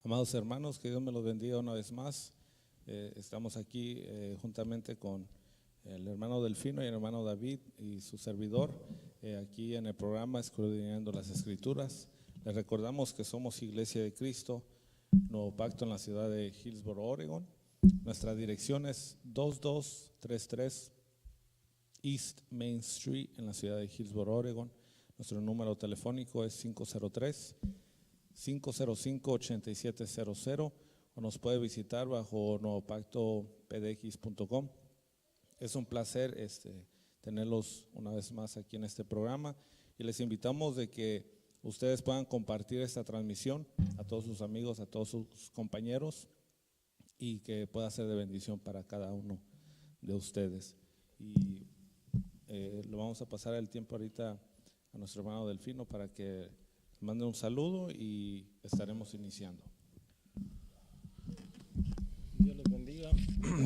Amados hermanos, que Dios me los bendiga una vez más. Estamos aquí juntamente con el hermano Delfino y el hermano David y su servidor, aquí en el programa Escudriñando las Escrituras. Les recordamos que somos Iglesia de Cristo, Nuevo Pacto en la ciudad de Hillsboro, Oregon. Nuestra dirección es 2233 East Main Street en la ciudad de Hillsboro, Oregon. Nuestro número telefónico es 503-505-8700 o nos puede visitar bajo nuevopactopdx.com. Es un placer tenerlos una vez más aquí en este programa y les invitamos de que ustedes puedan compartir esta transmisión a todos sus amigos, a todos sus compañeros y que pueda ser de bendición para cada uno de ustedes. Y le vamos a pasar el tiempo ahorita a nuestro hermano Delfino para que mande un saludo y estaremos iniciando. Dios les bendiga.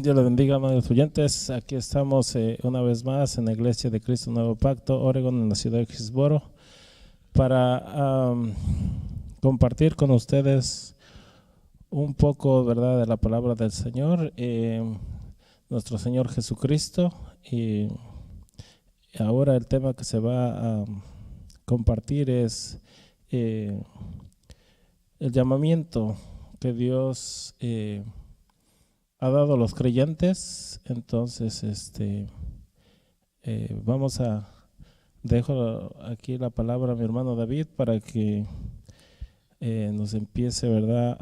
Dios les bendiga, amados oyentes. Aquí estamos una vez más en la Iglesia de Cristo Nuevo Pacto, Oregon, en la ciudad de Hillsboro, para compartir con ustedes un poco, ¿verdad?, de la palabra del Señor, nuestro Señor Jesucristo. Y ahora el tema que se va a compartir es el llamamiento que Dios ha dado a los creyentes. Entonces, dejo aquí la palabra a mi hermano David para que nos empiece, ¿verdad?,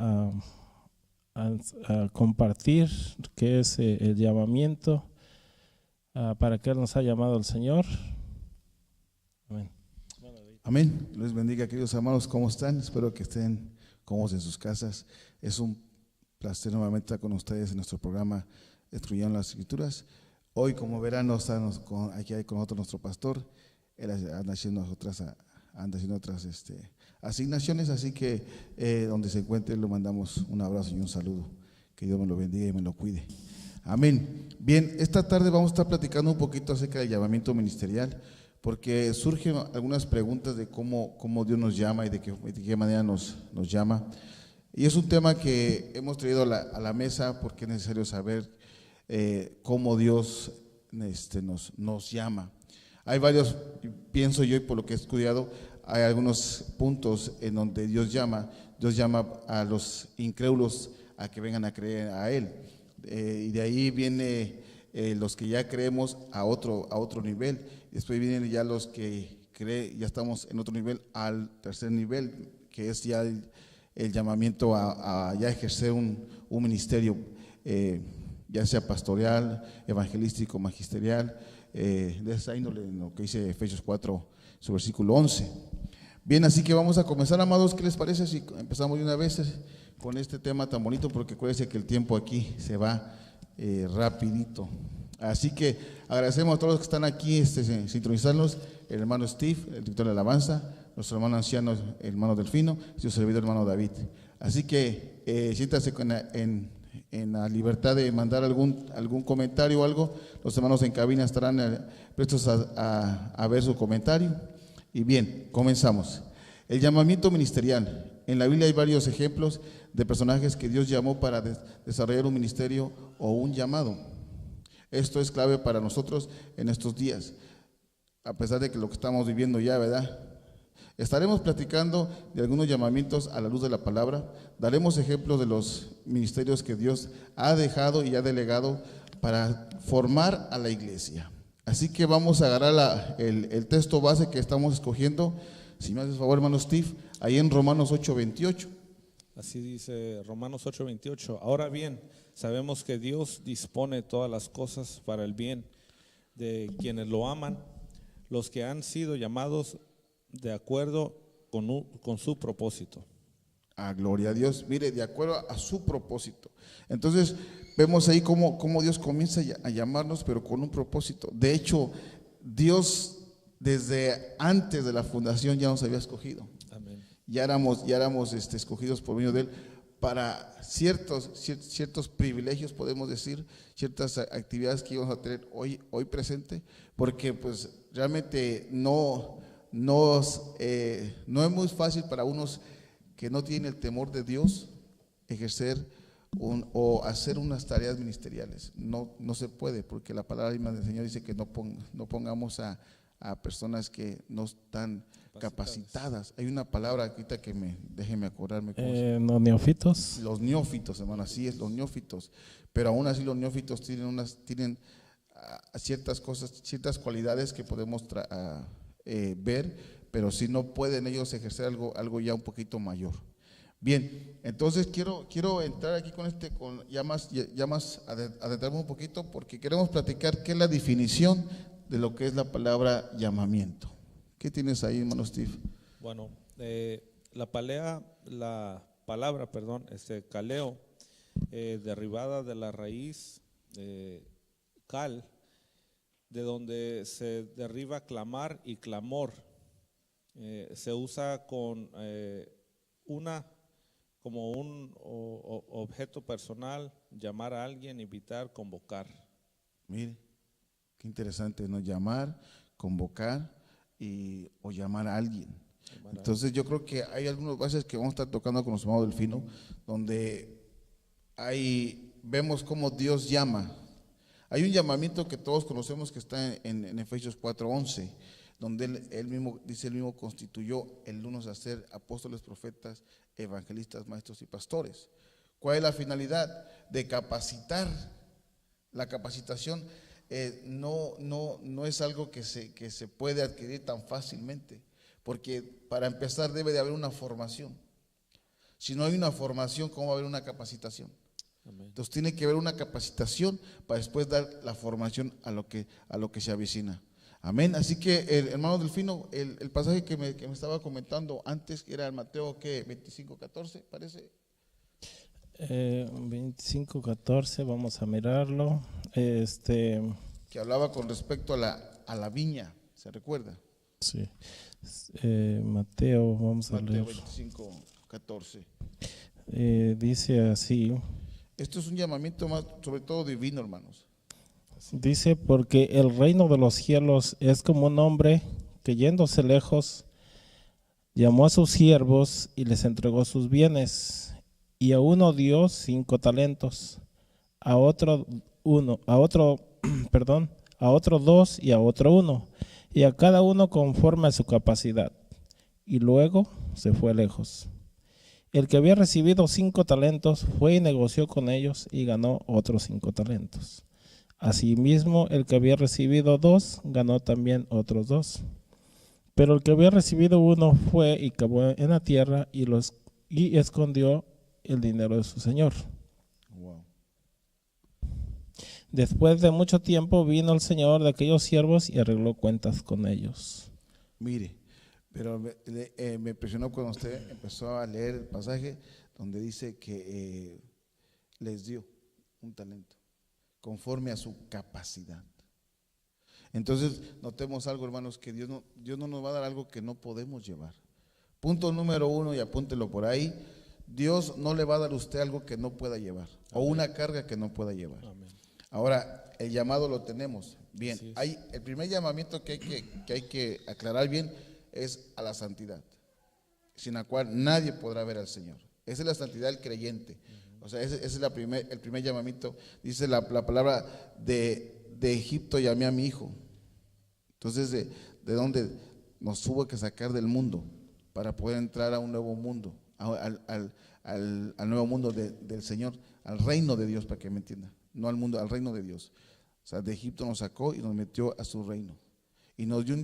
a compartir qué es el llamamiento, para que Él nos ha llamado el Señor. Amén. Amén. Les bendiga, queridos hermanos. ¿Cómo están? Espero que estén cómodos en sus casas. Es un placer nuevamente estar con ustedes en nuestro programa Estudiando las Escrituras. Hoy, como verán, estamos aquí con nosotros nuestro pastor. Él anda haciendo otras asignaciones, así que donde se encuentre le mandamos un abrazo y un saludo. Que Dios me lo bendiga y me lo cuide. Amén. Bien, esta tarde vamos a estar platicando un poquito acerca del llamamiento ministerial, porque surgen algunas preguntas de cómo Dios nos llama y de qué manera nos llama. Y es un tema que hemos traído a la mesa porque es necesario saber cómo Dios nos llama. Hay varios, pienso yo, y por lo que he estudiado, hay algunos puntos en donde Dios llama a los incrédulos a que vengan a creer a Él. Y de ahí viene los que ya creemos a otro nivel. Después vienen ya los que ya estamos en otro nivel, al tercer nivel, que es ya el llamamiento a ya ejercer un ministerio, ya sea pastoral, evangelístico, magisterial, de esa índole, en lo que dice Efesios 4, su versículo 11. Bien, así que vamos a comenzar, amados. ¿Qué les parece si empezamos de una vez con este tema tan bonito? Porque acuérdense que el tiempo aquí se va rapidito. Así que agradecemos a todos los que están aquí sintonizarnos, el hermano Steve, el director de alabanza, nuestro hermano anciano, el hermano Delfino, y su servidor, hermano David. Así que siéntase en la libertad de mandar algún comentario o algo. Los hermanos en cabina estarán prestos a ver su comentario. Y bien, comenzamos. El llamamiento ministerial. En la Biblia hay varios ejemplos de personajes que Dios llamó para desarrollar un ministerio o un llamado. Esto es clave para nosotros en estos días, a pesar de que lo que estamos viviendo ya, ¿verdad? Estaremos platicando de algunos llamamientos a la luz de la palabra. Daremos ejemplos de los ministerios que Dios ha dejado y ha delegado para formar a la iglesia. Así que vamos a agarrar el texto base que estamos escogiendo. Si me haces favor, hermano Steve, ahí en Romanos 8:28. Así dice Romanos 8:28. Ahora bien, sabemos que Dios dispone todas las cosas para el bien de quienes lo aman, los que han sido llamados de acuerdo con su propósito. Gloria a Dios. Mire, de acuerdo a su propósito. Entonces, vemos ahí cómo Dios comienza a llamarnos, pero con un propósito. De hecho, Dios desde antes de la fundación ya nos había escogido. Amén. Ya éramos escogidos por medio de Él para ciertos privilegios, podemos decir, ciertas actividades que íbamos a tener hoy presente, porque pues realmente no es muy fácil para unos que no tienen el temor de Dios ejercer o hacer unas tareas ministeriales. No se puede, porque la palabra del Señor dice que no pongamos a personas que no están capacitadas. Hay una palabra ahorita que déjeme acordarme. Los neófitos. Los neófitos, hermano, así es, los neófitos. Pero aún así los neófitos tienen ciertas cosas, ciertas cualidades que podemos ver, pero si no pueden ellos ejercer algo ya un poquito mayor. Bien, entonces quiero entrar aquí con ya más adentrarme un poquito, porque queremos platicar qué es la definición de lo que es la palabra llamamiento. ¿Qué tienes ahí, hermano Steve? Bueno, la palabra, caleo, derivada de la raíz cal, de donde se deriva clamar y clamor. Se usa con como un objeto personal, llamar a alguien, invitar, convocar. Mire, qué interesante, ¿no? Llamar, convocar o llamar a alguien. Entonces yo creo que hay algunas bases que vamos a estar tocando con los hermanos Delfino, donde vemos cómo Dios llama. Hay un llamamiento que todos conocemos que está en Efesios 4:11, donde él mismo constituyó el unos a ser apóstoles, profetas, evangelistas, maestros y pastores. ¿Cuál es la finalidad? De capacitar. La capacitación no es algo que se puede adquirir tan fácilmente, porque para empezar debe de haber una formación. Si no hay una formación, ¿cómo va a haber una capacitación? Amén. Entonces tiene que haber una capacitación para después dar la formación a lo que se avecina. Amén. Así que hermano Delfino, el pasaje que me estaba comentando antes, que era el Mateo 25:14, parece. 25:14, vamos a mirarlo. Que hablaba con respecto a la viña, ¿se recuerda? Sí. Mateo, vamos a leer. Mateo 25:14. Dice así. Esto es un llamamiento más, sobre todo divino, hermanos. Dice, porque el reino de los cielos es como un hombre que yéndose lejos, llamó a sus siervos y les entregó sus bienes. Y a uno dio 5 talentos, a otro 2 y a otro 1, y a cada uno conforme a su capacidad. Y luego se fue lejos. El que había recibido 5 talentos fue y negoció con ellos y ganó otros 5 talentos. Asimismo, el que había recibido 2 ganó también otros 2. Pero el que había recibido 1 fue y cavó en la tierra y escondió el dinero de su señor. Wow. Después de mucho tiempo vino el señor de aquellos siervos y arregló cuentas con ellos. Mire, pero me impresionó cuando usted empezó a leer el pasaje donde dice que les dio un talento conforme a su capacidad. Entonces notemos algo, hermanos, que Dios no nos va a dar algo que no podemos llevar. Punto número 1, y apúntelo por ahí: Dios no le va a dar a usted algo que no pueda llevar. Amén. O una carga que no pueda llevar. Amén. Ahora, el llamado lo tenemos. Bien, el primer llamamiento que hay que aclarar bien es a la santidad, sin la cual nadie podrá ver al Señor. Esa es la santidad del creyente. O sea, ese es el primer llamamiento. Dice la palabra: de Egipto llamé a mi hijo. Entonces, ¿de dónde nos tuvo que sacar del mundo para poder entrar a un nuevo mundo? Al nuevo mundo del Señor, al reino de Dios, para que me entienda. No al mundo, al reino de Dios. O sea, de Egipto nos sacó y nos metió a su reino. Y nos dio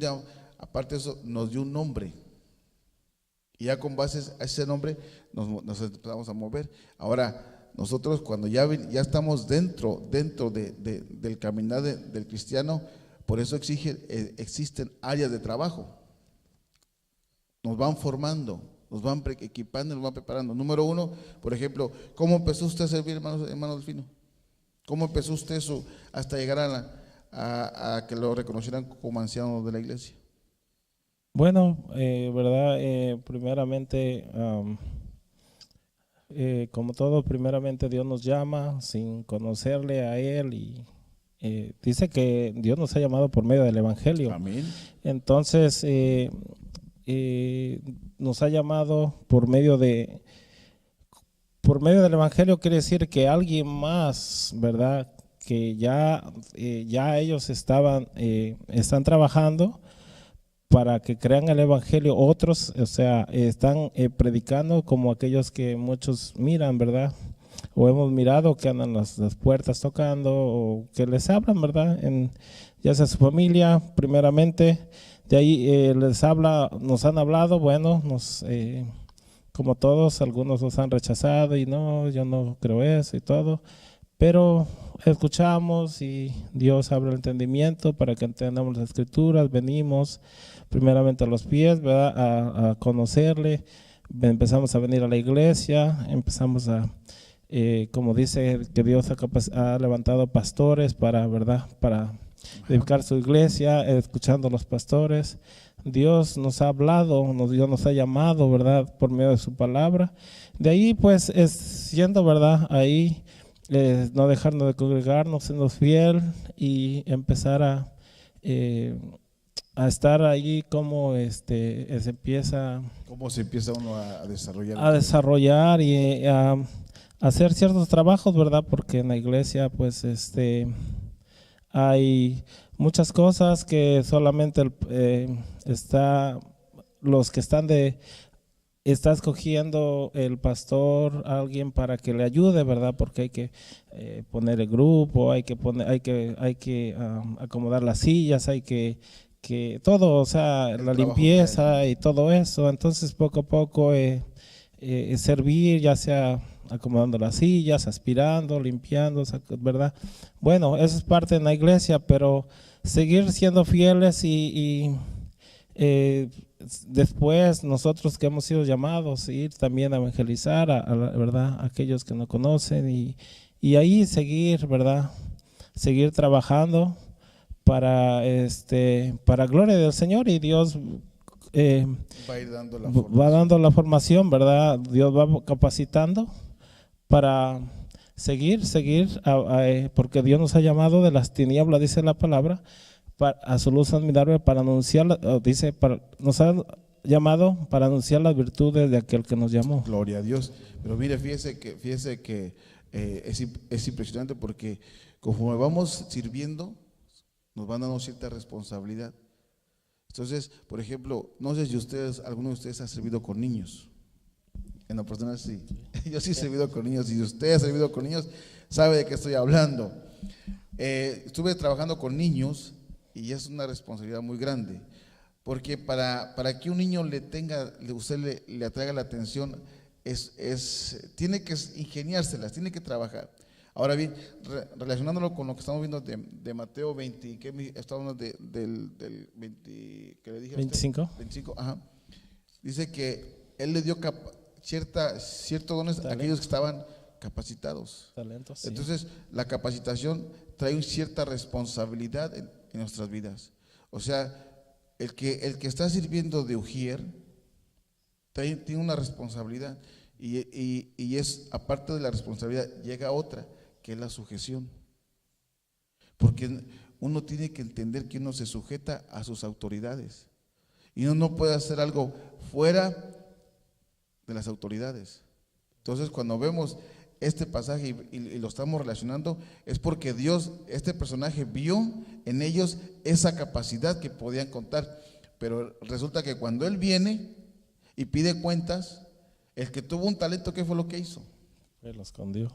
aparte de eso, nos dio un nombre. Y ya con base a ese nombre nos empezamos a mover. Ahora, nosotros cuando ya estamos dentro del caminar del cristiano, por eso existen áreas de trabajo. Nos van formando, nos van equipando, nos van preparando. Número 1, por ejemplo, ¿cómo empezó usted a servir, hermano Delfino? ¿Cómo empezó usted hasta llegar a que lo reconocieran como anciano de la iglesia? Bueno, primeramente, como todo, primeramente Dios nos llama sin conocerle a Él, y dice que Dios nos ha llamado por medio del Evangelio. Amén. Entonces, nos ha llamado por medio por medio del evangelio quiere decir que alguien más, ¿verdad? Que ya ellos están trabajando para que crean el evangelio. Otros, o sea, están predicando como aquellos que muchos miran, ¿verdad? O hemos mirado que andan las puertas tocando o que les hablan, ¿verdad? Ya sea su familia, primeramente. De ahí nos han hablado, bueno, como todos, algunos nos han rechazado y no, yo no creo eso y todo, pero escuchamos y Dios abre el entendimiento para que entendamos las escrituras, venimos primeramente a los pies, ¿verdad? A conocerle, empezamos a venir a la iglesia, empezamos como dice que Dios ha levantado pastores para, ¿verdad? Para dedicar su iglesia, escuchando a los pastores. Dios nos ha hablado, Dios nos ha llamado, ¿verdad? Por medio de su palabra. De ahí, pues, siendo, ¿verdad? Ahí, no dejarnos de congregarnos, siendo fiel y empezar a estar ahí como ¿Cómo se empieza uno a desarrollar? A desarrollar y a hacer ciertos trabajos, ¿verdad? Porque en la iglesia, pues, hay muchas cosas que solamente está escogiendo el pastor a alguien para que le ayude, ¿verdad? Porque hay que poner el grupo, hay que acomodar las sillas, hay que todo, o sea, la limpieza y todo eso. Entonces, poco a poco servir, ya sea acomodando las sillas, aspirando, limpiando, ¿verdad? Bueno, eso es parte de la iglesia, pero seguir siendo fieles y después nosotros que hemos sido llamados, ir también a evangelizar ¿verdad? A aquellos que no conocen y ahí seguir, ¿verdad? Seguir trabajando para gloria del Señor, y Dios va dando la formación, ¿verdad? Dios va capacitando para seguir, porque Dios nos ha llamado de las tinieblas, dice la palabra, a su luz admirable, para anunciar, nos ha llamado para anunciar las virtudes de aquel que nos llamó. Gloria a Dios. Pero mire, fíjese que es impresionante, porque conforme vamos sirviendo, nos van dando cierta responsabilidad. Entonces, por ejemplo, no sé si alguno de ustedes ha servido con niños. En lo personal sí. Yo sí he servido con niños, y si usted ha servido con niños, sabe de qué estoy hablando. Estuve trabajando con niños y es una responsabilidad muy grande, porque para que un niño usted le atraiga la atención, tiene que ingeniárselas, tiene que trabajar. Ahora bien, relacionándolo con lo que estamos viendo de Mateo 20, que estamos del 20, ¿qué le dije? 25. 25, ajá. Dice que Él le dio ciertos dones a aquellos que estaban capacitados. Talentos, sí. Entonces, la capacitación trae cierta responsabilidad en nuestras vidas. O sea, el que está sirviendo de ujier tiene una responsabilidad, y es, aparte de la responsabilidad, llega otra, que es la sujeción. Porque uno tiene que entender que uno se sujeta a sus autoridades, y uno no puede hacer algo fuera de las autoridades. Entonces, cuando vemos este pasaje y lo estamos relacionando, es porque Dios, este personaje, vio en ellos esa capacidad que podían contar. Pero resulta que cuando Él viene y pide cuentas, el que tuvo un talento, ¿qué fue lo que hizo? Lo escondió.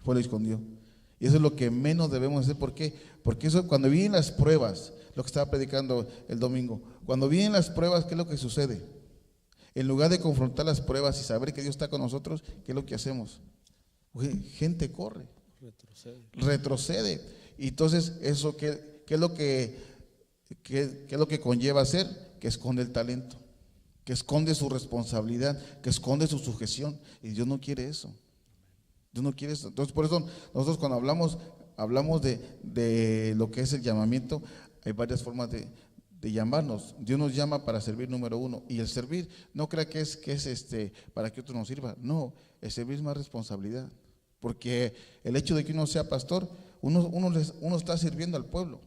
Lo escondió. Y eso es lo que menos debemos hacer. ¿Por qué? Porque eso, cuando vienen las pruebas, lo que estaba predicando el domingo, cuando vienen las pruebas, ¿qué es lo que sucede? En lugar de confrontar las pruebas y saber que Dios está con nosotros, ¿qué es lo que hacemos? Gente corre, retrocede. Y entonces, eso ¿qué es lo que conlleva hacer? Que esconde el talento, que esconde su responsabilidad, que esconde su sujeción. Y Dios no quiere eso. Dios no quiere eso. Entonces, por eso nosotros cuando hablamos de lo que es el llamamiento, hay varias formas de llamarnos. Dios nos llama para servir, número uno. Y el servir, no crea que es para que otro nos sirva. No, el servir es más responsabilidad. Porque el hecho de que uno sea pastor, uno está sirviendo al pueblo.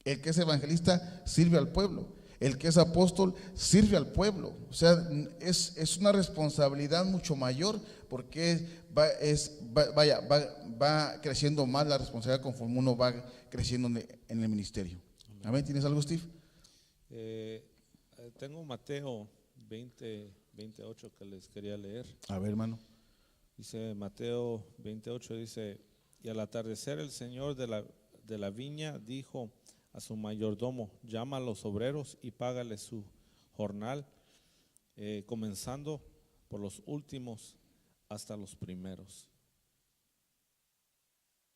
El que es evangelista sirve al pueblo. El que es apóstol sirve al pueblo. O sea, es una responsabilidad mucho mayor, porque va creciendo más la responsabilidad conforme uno va creciendo en el ministerio. Amén. ¿Tienes algo, Steve? Tengo Mateo 20:28 que les quería leer. A ver, hermano. Dice Mateo 28, dice: y al atardecer el señor de la viña dijo a su mayordomo: llama a los obreros y págale su jornal, comenzando por los últimos hasta los primeros.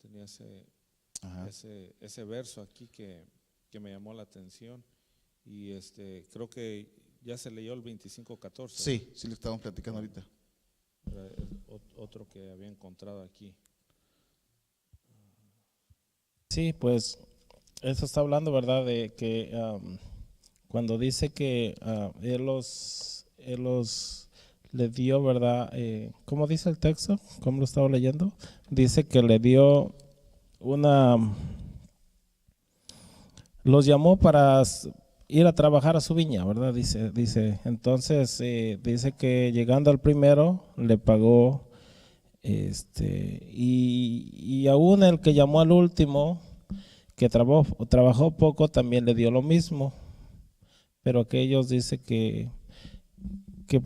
Tenía ese verso aquí que me llamó la atención, y creo que ya se leyó el 25:14. Sí, sí, le estamos platicando ahorita. Otro que había encontrado aquí. Sí, pues eso está hablando, ¿verdad? De que cuando dice que él los le dio, ¿verdad? ¿Cómo dice el texto? ¿Cómo lo estaba leyendo? Dice que le dio los llamó para ir a trabajar a su viña, ¿verdad? Dice, entonces dice que llegando al primero le pagó, y aún el que llamó al último, que trabajó poco, también le dio lo mismo, pero aquellos dice que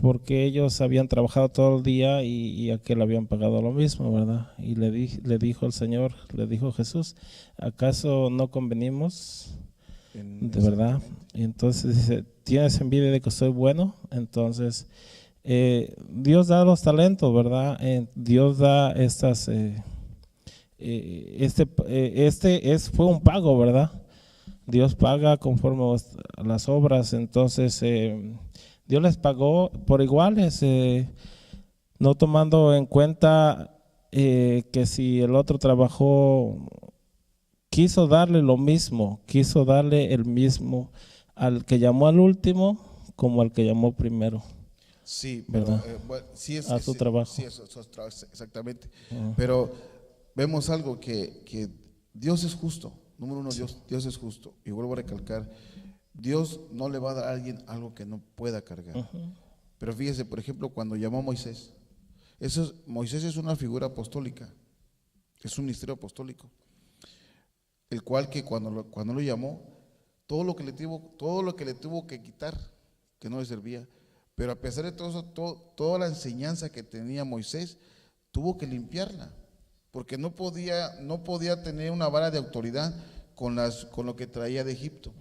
porque ellos habían trabajado todo el día y a aquel habían pagado lo mismo, ¿verdad? Y le dijo el Señor, le dijo Jesús: ¿acaso no convenimos? De verdad. Y entonces dice: ¿tienes envidia de que soy bueno? Entonces Dios da los talentos, ¿verdad? Dios da estas fue un pago, ¿verdad? Dios paga conforme a las obras. Entonces Dios les pagó por iguales, no tomando en cuenta que si el otro trabajó, quiso darle lo mismo, quiso darle el mismo al que llamó al último como al que llamó primero. Sí, ¿verdad? pero bueno, sí es a su trabajo. Sí, eso exactamente. Pero vemos algo que Dios es justo. Número uno, Dios es justo. Y vuelvo a recalcar, Dios no le va a dar a alguien algo que no pueda cargar. Pero fíjese, por ejemplo, cuando llamó a Moisés, Moisés es una figura apostólica, es un ministerio apostólico, el cual que cuando lo llamó, todo lo que le tuvo que quitar, que no le servía. Pero a pesar de todo eso, toda la enseñanza que tenía Moisés, tuvo que limpiarla, porque no podía tener una vara de autoridad con lo que traía de Egipto.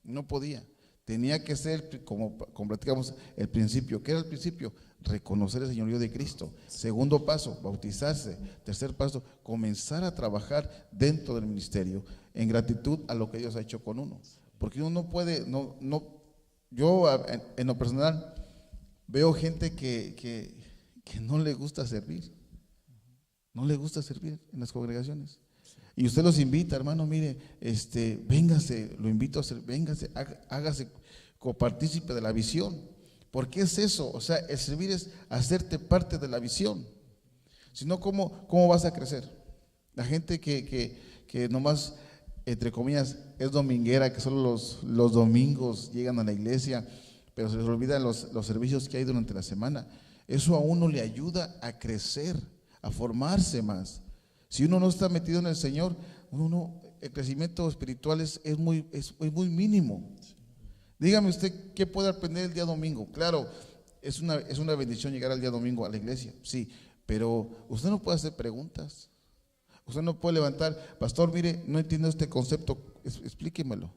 No podía. Tenía que ser, como platicamos, el principio. ¿Qué era el principio? Reconocer el señorío de Cristo. Segundo paso, bautizarse. Tercer paso, comenzar a trabajar dentro del ministerio en gratitud a lo que Dios ha hecho con uno. Porque uno no puede, yo en lo personal veo gente que no le gusta servir. No le gusta servir en las congregaciones. Y usted los invita, hermano, mire, véngase, lo invito a hacer, véngase, hágase copartícipe de la visión. ¿Por qué es eso? O sea, el servir es hacerte parte de la visión. Si no, ¿cómo vas a crecer? La gente que nomás, entre comillas, es dominguera, que solo los domingos llegan a la iglesia, pero se les olvidan los servicios que hay durante la semana. Eso a uno le ayuda a crecer, a formarse más. Si uno no está metido en el Señor, el crecimiento espiritual es muy mínimo. Dígame usted, ¿qué puede aprender el día domingo? Claro, es una bendición llegar al día domingo a la iglesia, sí, pero usted no puede hacer preguntas. Usted no puede levantar: pastor, mire, no entiendo este concepto, explíquemelo.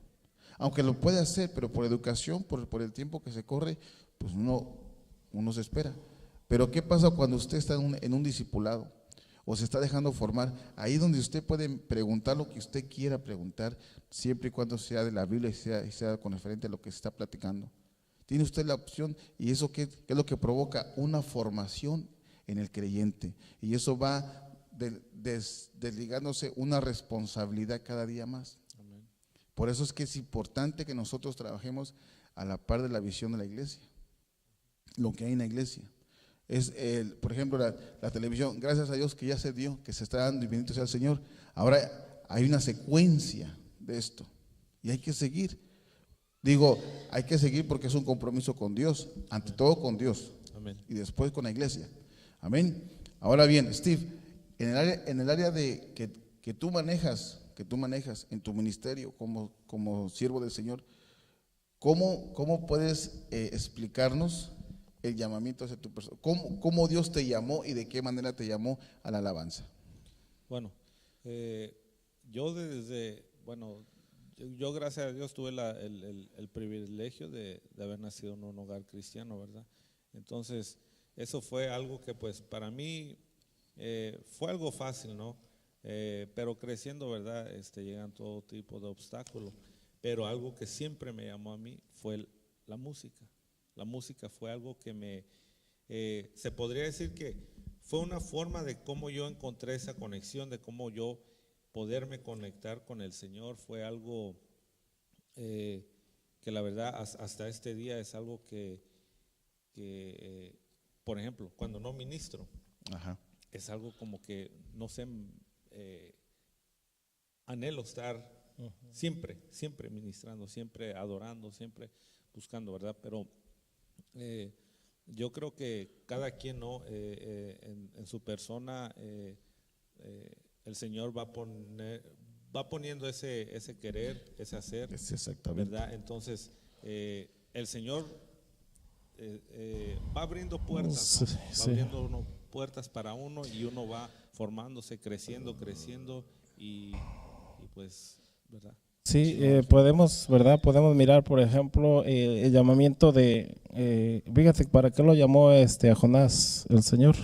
Aunque lo puede hacer, pero por educación, por el tiempo que se corre, pues uno se espera. Pero ¿qué pasa cuando usted está en un discipulado o se está dejando formar? Ahí donde usted puede preguntar lo que usted quiera preguntar, siempre y cuando sea de la Biblia y sea con referente a lo que se está platicando. Tiene usted la opción, y eso ¿qué es lo que provoca? Una formación en el creyente, y eso va desligándose una responsabilidad cada día más. Amén. Por eso es que es importante que nosotros trabajemos a la par de la visión de la iglesia, lo que hay en la iglesia. Por ejemplo, la televisión, gracias a Dios que ya se dio, que se está dando, y bendito sea el Señor. Ahora hay una secuencia de esto y hay que seguir. Digo, hay que seguir porque es un compromiso con Dios, ante todo con Dios. Amén. Y después con la iglesia. Amén. Ahora bien, Steve, en el área de que tú manejas en tu ministerio como siervo del Señor, ¿cómo puedes explicarnos el llamamiento hacia tu persona? ¿Cómo Dios te llamó y de qué manera te llamó a la alabanza? Bueno, yo gracias a Dios tuve el privilegio de haber nacido en un hogar cristiano, ¿verdad? Entonces, eso fue algo que pues para mí fue algo fácil, ¿no? Pero creciendo, ¿verdad? Llegan todo tipo de obstáculos. Pero algo que siempre me llamó a mí fue la música. La música fue algo que se podría decir que fue una forma de cómo yo encontré esa conexión, de cómo yo poderme conectar con el Señor. Fue algo que la verdad hasta este día es algo que por ejemplo, cuando no ministro, Ajá. es algo como que, no sé, anhelo estar siempre ministrando, siempre adorando, siempre buscando, ¿verdad? Pero yo creo que cada quien, ¿no? En su persona, el Señor va poniendo ese querer, ese hacer, Exactamente. ¿verdad? Entonces, el Señor va abriendo puertas, ¿no? Va abriendo puertas para uno y uno va formándose, creciendo y pues, ¿verdad? Sí, podemos, ¿verdad? Podemos mirar, por ejemplo, el llamamiento fíjate, ¿para qué lo llamó a Jonás el Señor?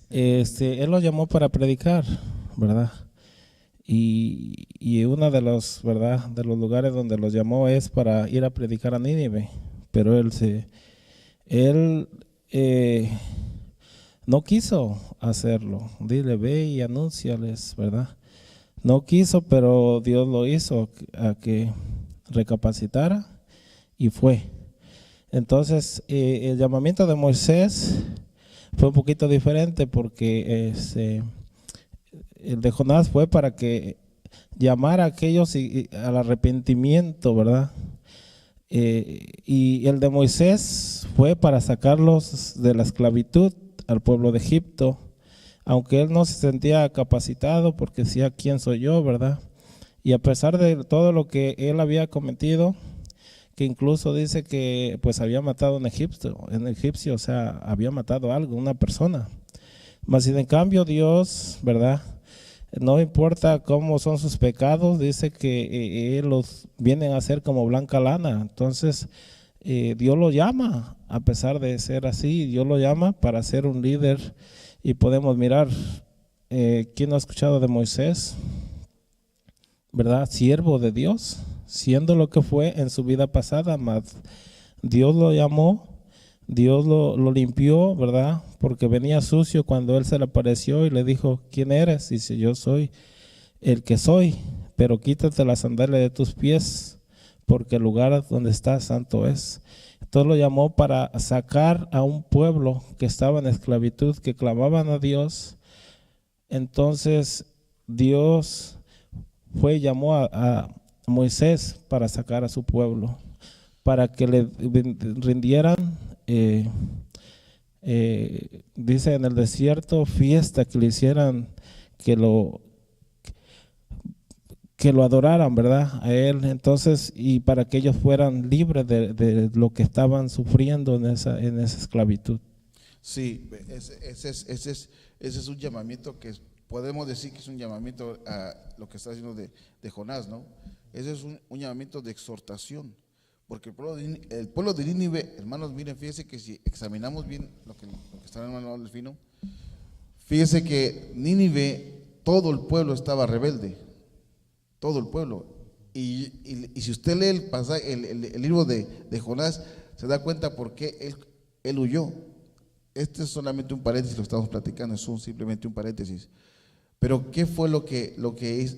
Él lo llamó para predicar, ¿verdad? Y uno de los, ¿verdad? De los lugares donde los llamó es para ir a predicar a Nínive, pero él no quiso hacerlo. Dile, ve y anúnciales, ¿verdad? No quiso, pero Dios lo hizo a que recapacitara y fue. Entonces, el llamamiento de Moisés fue un poquito diferente porque el de Jonás fue para que llamara a aquellos al arrepentimiento, ¿verdad? Y el de Moisés fue para sacarlos de la esclavitud al pueblo de Egipto, aunque él no se sentía capacitado porque decía, ¿quién soy yo, verdad? Y a pesar de todo lo que él había cometido, que incluso dice que pues había matado en egipcio, o sea, había matado algo, una persona. Mas sin en cambio Dios, ¿verdad? No importa cómo son sus pecados, dice que Él los vienen a hacer como blanca lana. Entonces, Dios lo llama, a pesar de ser así, Dios lo llama para ser un líder. Y podemos mirar, ¿quién no ha escuchado de Moisés? ¿Verdad? Siervo de Dios, siendo lo que fue en su vida pasada, mas Dios lo llamó, Dios lo limpió, ¿verdad? Porque venía sucio cuando Él se le apareció y le dijo, ¿quién eres? Dice, yo soy el que soy, pero quítate la sandalia de tus pies, porque el lugar donde estás santo es. Entonces lo llamó para sacar a un pueblo que estaba en esclavitud, que clamaban a Dios. Entonces Dios fue y llamó a Moisés para sacar a su pueblo, para que le rindieran, dice en el desierto, fiesta, que le hicieran, que lo adoraran, ¿verdad? A él. Entonces, y para que ellos fueran libres de lo que estaban sufriendo en esa esclavitud. Sí, ese es un llamamiento que podemos decir que es un llamamiento a lo que está haciendo de Jonás, ¿no? Ese es un llamamiento de exhortación, porque el pueblo de Nínive, hermanos, miren, fíjense que si examinamos bien lo que está en el manual del Fino, fíjense que Nínive, todo el pueblo estaba rebelde, todo el pueblo, y si usted lee el pasaje, el libro de Jonás, se da cuenta por qué él huyó. Este es solamente un paréntesis, lo estamos platicando, es simplemente un paréntesis. Pero ¿qué fue lo que es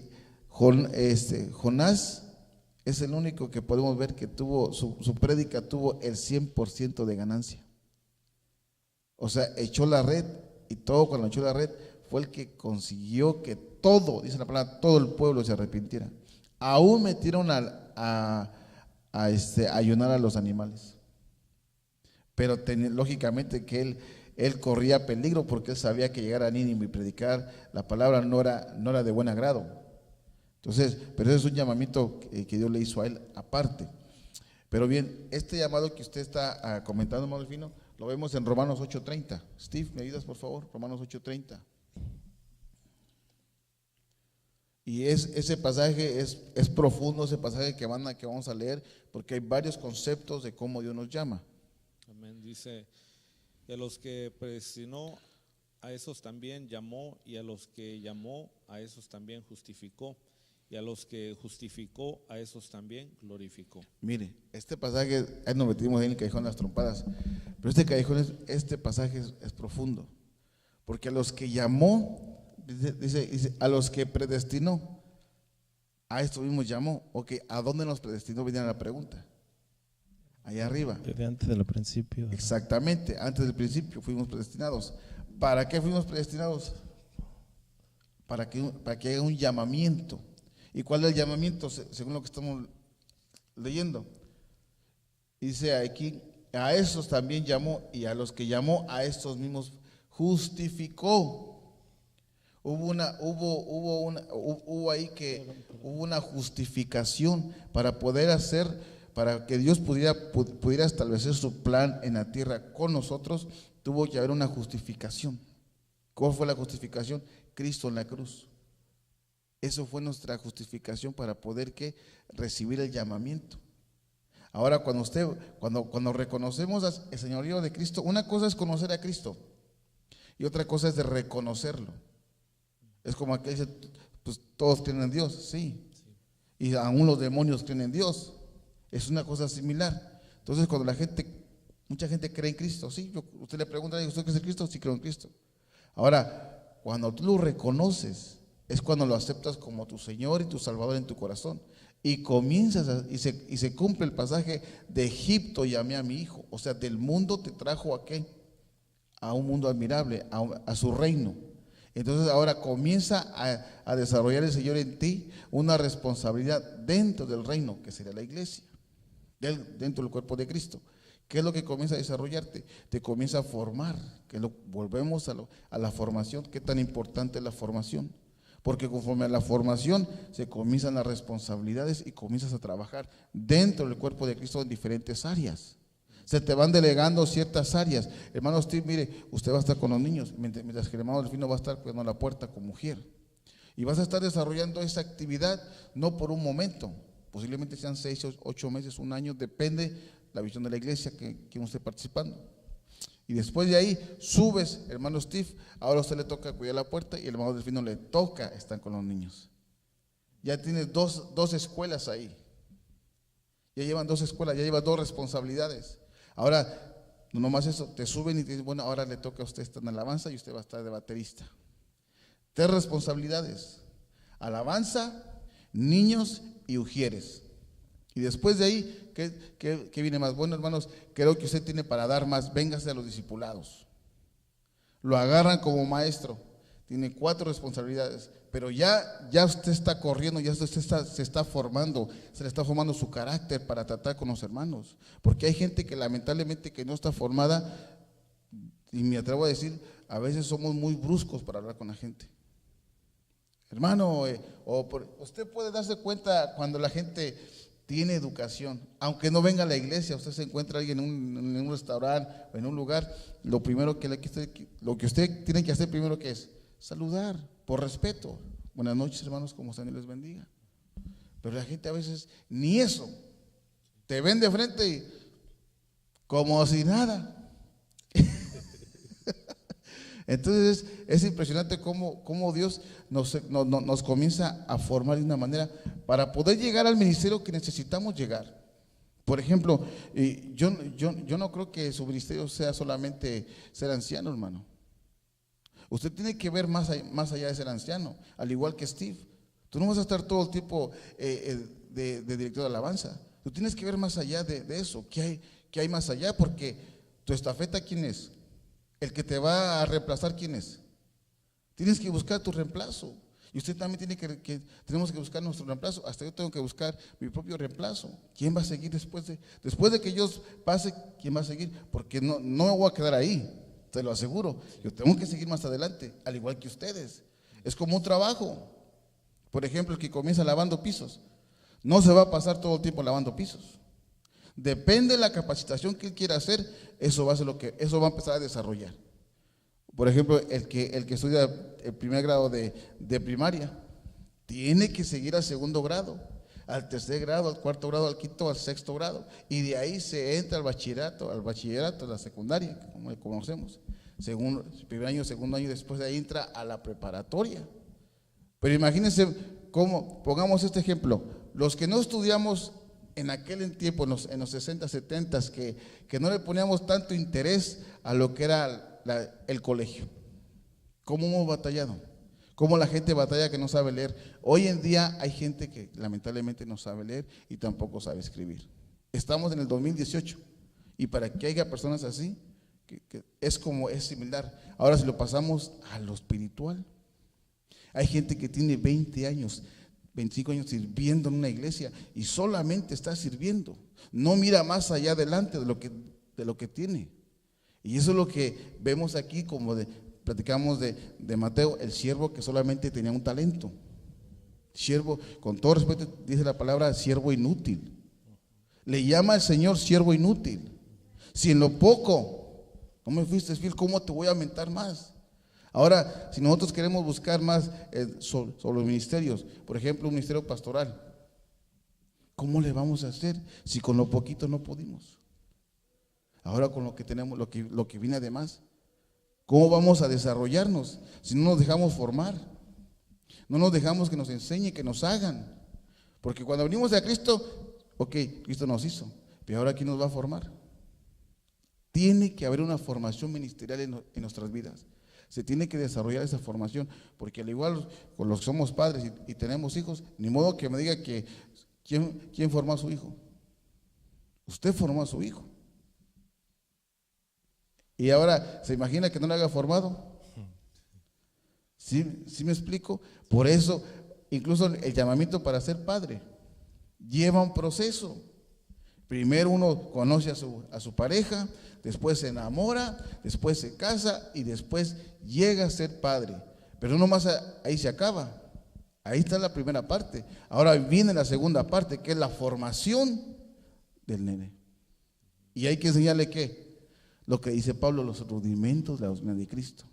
Jonás? Es el único que podemos ver que tuvo, su prédica tuvo el 100% de ganancia. O sea, echó la red, y todo cuando echó la red fue el que consiguió que todo, dice la palabra, todo el pueblo se arrepintiera. aún metieron a ayunar a los animales. Pero lógicamente que él corría peligro porque él sabía que llegar a Nínive y predicar la palabra no era de buen agrado. Entonces, pero ese es un llamamiento que Dios le hizo a él aparte. Pero bien, este llamado que usted está comentando, hermano Delfino, lo vemos en Romanos 8:30. Steve, ¿me ayudas por favor? Romanos 8:30. Y ese pasaje es profundo, ese pasaje que vamos a leer, porque hay varios conceptos de cómo Dios nos llama. Amén. Dice, y a los que predestinó, a esos también llamó, y a los que llamó, a esos también justificó, y a los que justificó, a esos también glorificó. Mire, este pasaje, ahí nos metimos en el callejón de las trompadas, pero este pasaje es profundo, porque a los que llamó, dice, a los que predestinó, a estos mismos llamó. Ok, ¿a dónde nos predestinó? Viene la pregunta. Allá arriba. Desde antes del principio. Exactamente, antes del principio fuimos predestinados. ¿Para qué fuimos predestinados? Para que haya un llamamiento. ¿Y cuál es el llamamiento? Según lo que estamos leyendo. Dice aquí, a esos también llamó, y a los que llamó, a estos mismos justificó. Hubo una justificación para poder hacer, para que Dios pudiera establecer su plan en la tierra con nosotros. Tuvo que haber una justificación. ¿Cuál fue la justificación? Cristo en la cruz. Eso fue nuestra justificación para poder recibir el llamamiento. Ahora, cuando reconocemos el señorío de Cristo, una cosa es conocer a Cristo y otra cosa es de reconocerlo. Es como aquel dice, pues todos creen en Dios, sí. Y aún los demonios creen en Dios. Es una cosa similar. Entonces, cuando mucha gente cree en Cristo, sí. Usted le pregunta, ¿usted cree en Cristo? Sí, creo en Cristo. Ahora, cuando tú lo reconoces, es cuando lo aceptas como tu Señor y tu Salvador en tu corazón. Y comienzas, y se cumple el pasaje: de Egipto llamé a mi hijo. O sea, del mundo te trajo ¿a qué? A un mundo admirable, a su reino. Entonces ahora comienza a desarrollar el Señor en ti una responsabilidad dentro del reino, que sería la iglesia, dentro del cuerpo de Cristo. ¿Qué es lo que comienza a desarrollarte? Te comienza a formar, volvemos a la formación. ¿Qué tan importante es la formación? Porque conforme a la formación se comienzan las responsabilidades y comienzas a trabajar dentro del cuerpo de Cristo en diferentes áreas. Se te van delegando ciertas áreas. Hermano Steve, mire, usted va a estar con los niños, mientras que el hermano Delfino va a estar cuidando la puerta con mujer. Y vas a estar desarrollando esa actividad no por un momento, posiblemente sean 6 o 8 meses, un año, depende la visión de la iglesia que uno esté participando. Y después de ahí subes, hermano Steve, ahora a usted le toca cuidar la puerta y el hermano Delfino le toca estar con los niños. Ya tienes dos escuelas ahí. Ya llevan 2 escuelas, ya llevan 2 responsabilidades. Ahora, no nomás eso, te suben y te dicen, bueno, ahora le toca a usted estar en alabanza y usted va a estar de baterista. 3 responsabilidades: alabanza, niños y ujieres. Y después de ahí, ¿qué viene más? Bueno, hermanos, creo que usted tiene para dar más. Véngase a los discipulados. Lo agarran como maestro. Tiene 4 responsabilidades. Pero ya usted está corriendo, ya usted se está formando, se le está formando su carácter para tratar con los hermanos. Porque hay gente que lamentablemente que no está formada, y me atrevo a decir, a veces somos muy bruscos para hablar con la gente. Hermano, usted puede darse cuenta cuando la gente tiene educación, aunque no venga a la iglesia. Usted se encuentra alguien en un restaurante o en un lugar, lo que usted tiene que hacer primero, ¿qué es? Saludar, por respeto. Buenas noches, hermanos, ¿cómo están? Dios les bendiga. Pero la gente a veces ni eso, te ven de frente y como si nada. Entonces es impresionante cómo Dios nos comienza a formar de una manera para poder llegar al ministerio que necesitamos llegar. Por ejemplo, yo no creo que su ministerio sea solamente ser anciano, hermano. Usted tiene que ver más allá de ser anciano, al igual que Steve. Tú no vas a estar todo el tiempo de director de alabanza. Tú tienes que ver más allá de eso. ¿Qué hay más allá? Porque tu estafeta, ¿quién es? El que te va a reemplazar, ¿quién es? Tienes que buscar tu reemplazo. Y usted también tenemos que buscar nuestro reemplazo. Hasta yo tengo que buscar mi propio reemplazo. ¿Quién va a seguir después de que yo pase? ¿Quién va a seguir? Porque no me voy a quedar ahí, te lo aseguro. Yo tengo que seguir más adelante, al igual que ustedes. Es como un trabajo. Por ejemplo, el que comienza lavando pisos, no se va a pasar todo el tiempo lavando pisos. Depende de la capacitación que él quiera hacer, eso va a empezar a desarrollar. Por ejemplo, el que estudia el primer grado de primaria, tiene que seguir al segundo grado, al tercer grado, al cuarto grado, al quinto, al sexto grado, y de ahí se entra al bachillerato, a la secundaria, como le conocemos, primer año, segundo año, después de ahí entra a la preparatoria. Pero imagínense cómo, pongamos este ejemplo, los que no estudiamos en aquel tiempo, en los 60, 70, que no le poníamos tanto interés a lo que era el colegio. ¿Cómo hemos batallado? ¿Cómo la gente batalla que no sabe leer? Hoy en día hay gente que lamentablemente no sabe leer y tampoco sabe escribir. Estamos en el 2018 y para que haya personas así, que es similar. Ahora si lo pasamos a lo espiritual, hay gente que tiene 20 años, 25 años sirviendo en una iglesia y solamente está sirviendo. No mira más allá adelante de lo que tiene. Y eso es lo que vemos aquí, platicamos de Mateo, el siervo que solamente tenía un talento. Siervo, con todo respeto, dice la palabra siervo inútil. Le llama al Señor siervo inútil. Si en lo poco no me fuiste fiel, ¿cómo te voy a aumentar más? Ahora, si nosotros queremos buscar más sobre los ministerios, por ejemplo, un ministerio pastoral, ¿cómo le vamos a hacer si con lo poquito no pudimos? Ahora con lo que tenemos, lo que viene además, ¿cómo vamos a desarrollarnos si no nos dejamos formar? No nos dejamos que nos enseñen, que nos hagan. Porque cuando venimos a Cristo, ok, Cristo nos hizo, pero ahora ¿quién nos va a formar? Tiene que haber una formación ministerial en nuestras vidas. Se tiene que desarrollar esa formación, porque al igual con los que somos padres y tenemos hijos, ni modo que me diga que ¿quién formó a su hijo? Usted formó a su hijo. Y ahora, ¿se imagina que no lo haya formado? ¿Sí me explico? Por eso, incluso el llamamiento para ser padre lleva un proceso. Primero uno conoce a su pareja, después se enamora, después se casa y después llega a ser padre. Pero no nomás ahí se acaba. Ahí está la primera parte. Ahora viene la segunda parte, que es la formación del nene. Y hay que enseñarle ¿qué? Lo que dice Pablo, los rudimentos de la doctrina de Cristo.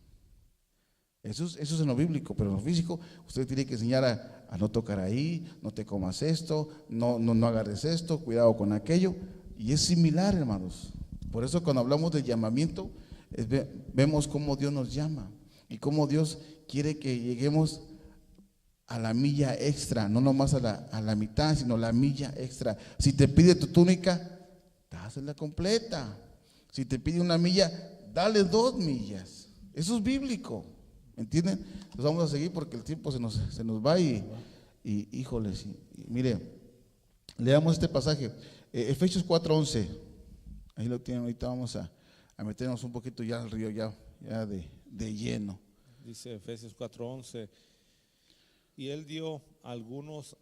Eso es en lo bíblico, pero en lo físico usted tiene que enseñar a no tocar ahí, no te comas esto, no agarres esto, cuidado con aquello. Y es similar, hermanos. Por eso cuando hablamos del llamamiento, vemos cómo Dios nos llama y cómo Dios quiere que lleguemos a la milla extra, no nomás a la mitad, sino la milla extra. Si te pide tu túnica, dásela completa. Si te pide una milla, dale 2 millas. Eso es bíblico, ¿entienden? Nos vamos a seguir porque el tiempo se nos va y híjoles, mire, leamos este pasaje, Efesios 4:11, ahí lo tienen, ahorita vamos a meternos un poquito ya al río, ya de lleno. Dice Efesios 4:11, y él dio a algunos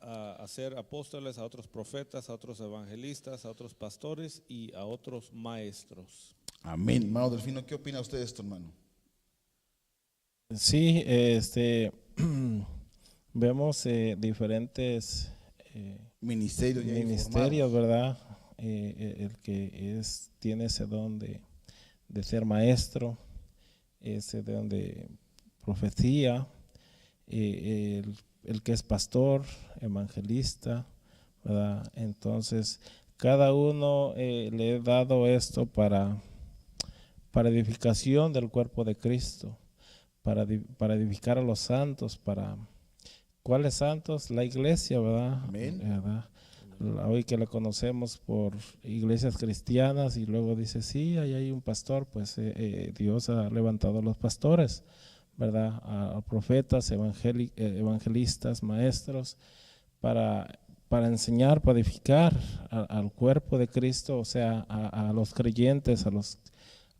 a ser apóstoles, a otros profetas, a otros evangelistas, a otros pastores y a otros maestros. Amén. Hermano Delfino, ¿qué opina usted de esto, hermano? Sí, vemos diferentes ministerios, ¿verdad? El que tiene ese don de ser maestro, ese don de profecía, el que es pastor, evangelista, ¿verdad? Entonces, cada uno le he dado esto para edificación del cuerpo de Cristo, para edificar a los santos, ¿cuáles santos? La iglesia, ¿verdad? Amén. ¿Verdad? Hoy que la conocemos por iglesias cristianas y luego dice, sí, ahí hay un pastor, pues Dios ha levantado a los pastores, ¿verdad? A profetas, evangelistas, maestros, para enseñar, para edificar al cuerpo de Cristo, o sea, a los creyentes,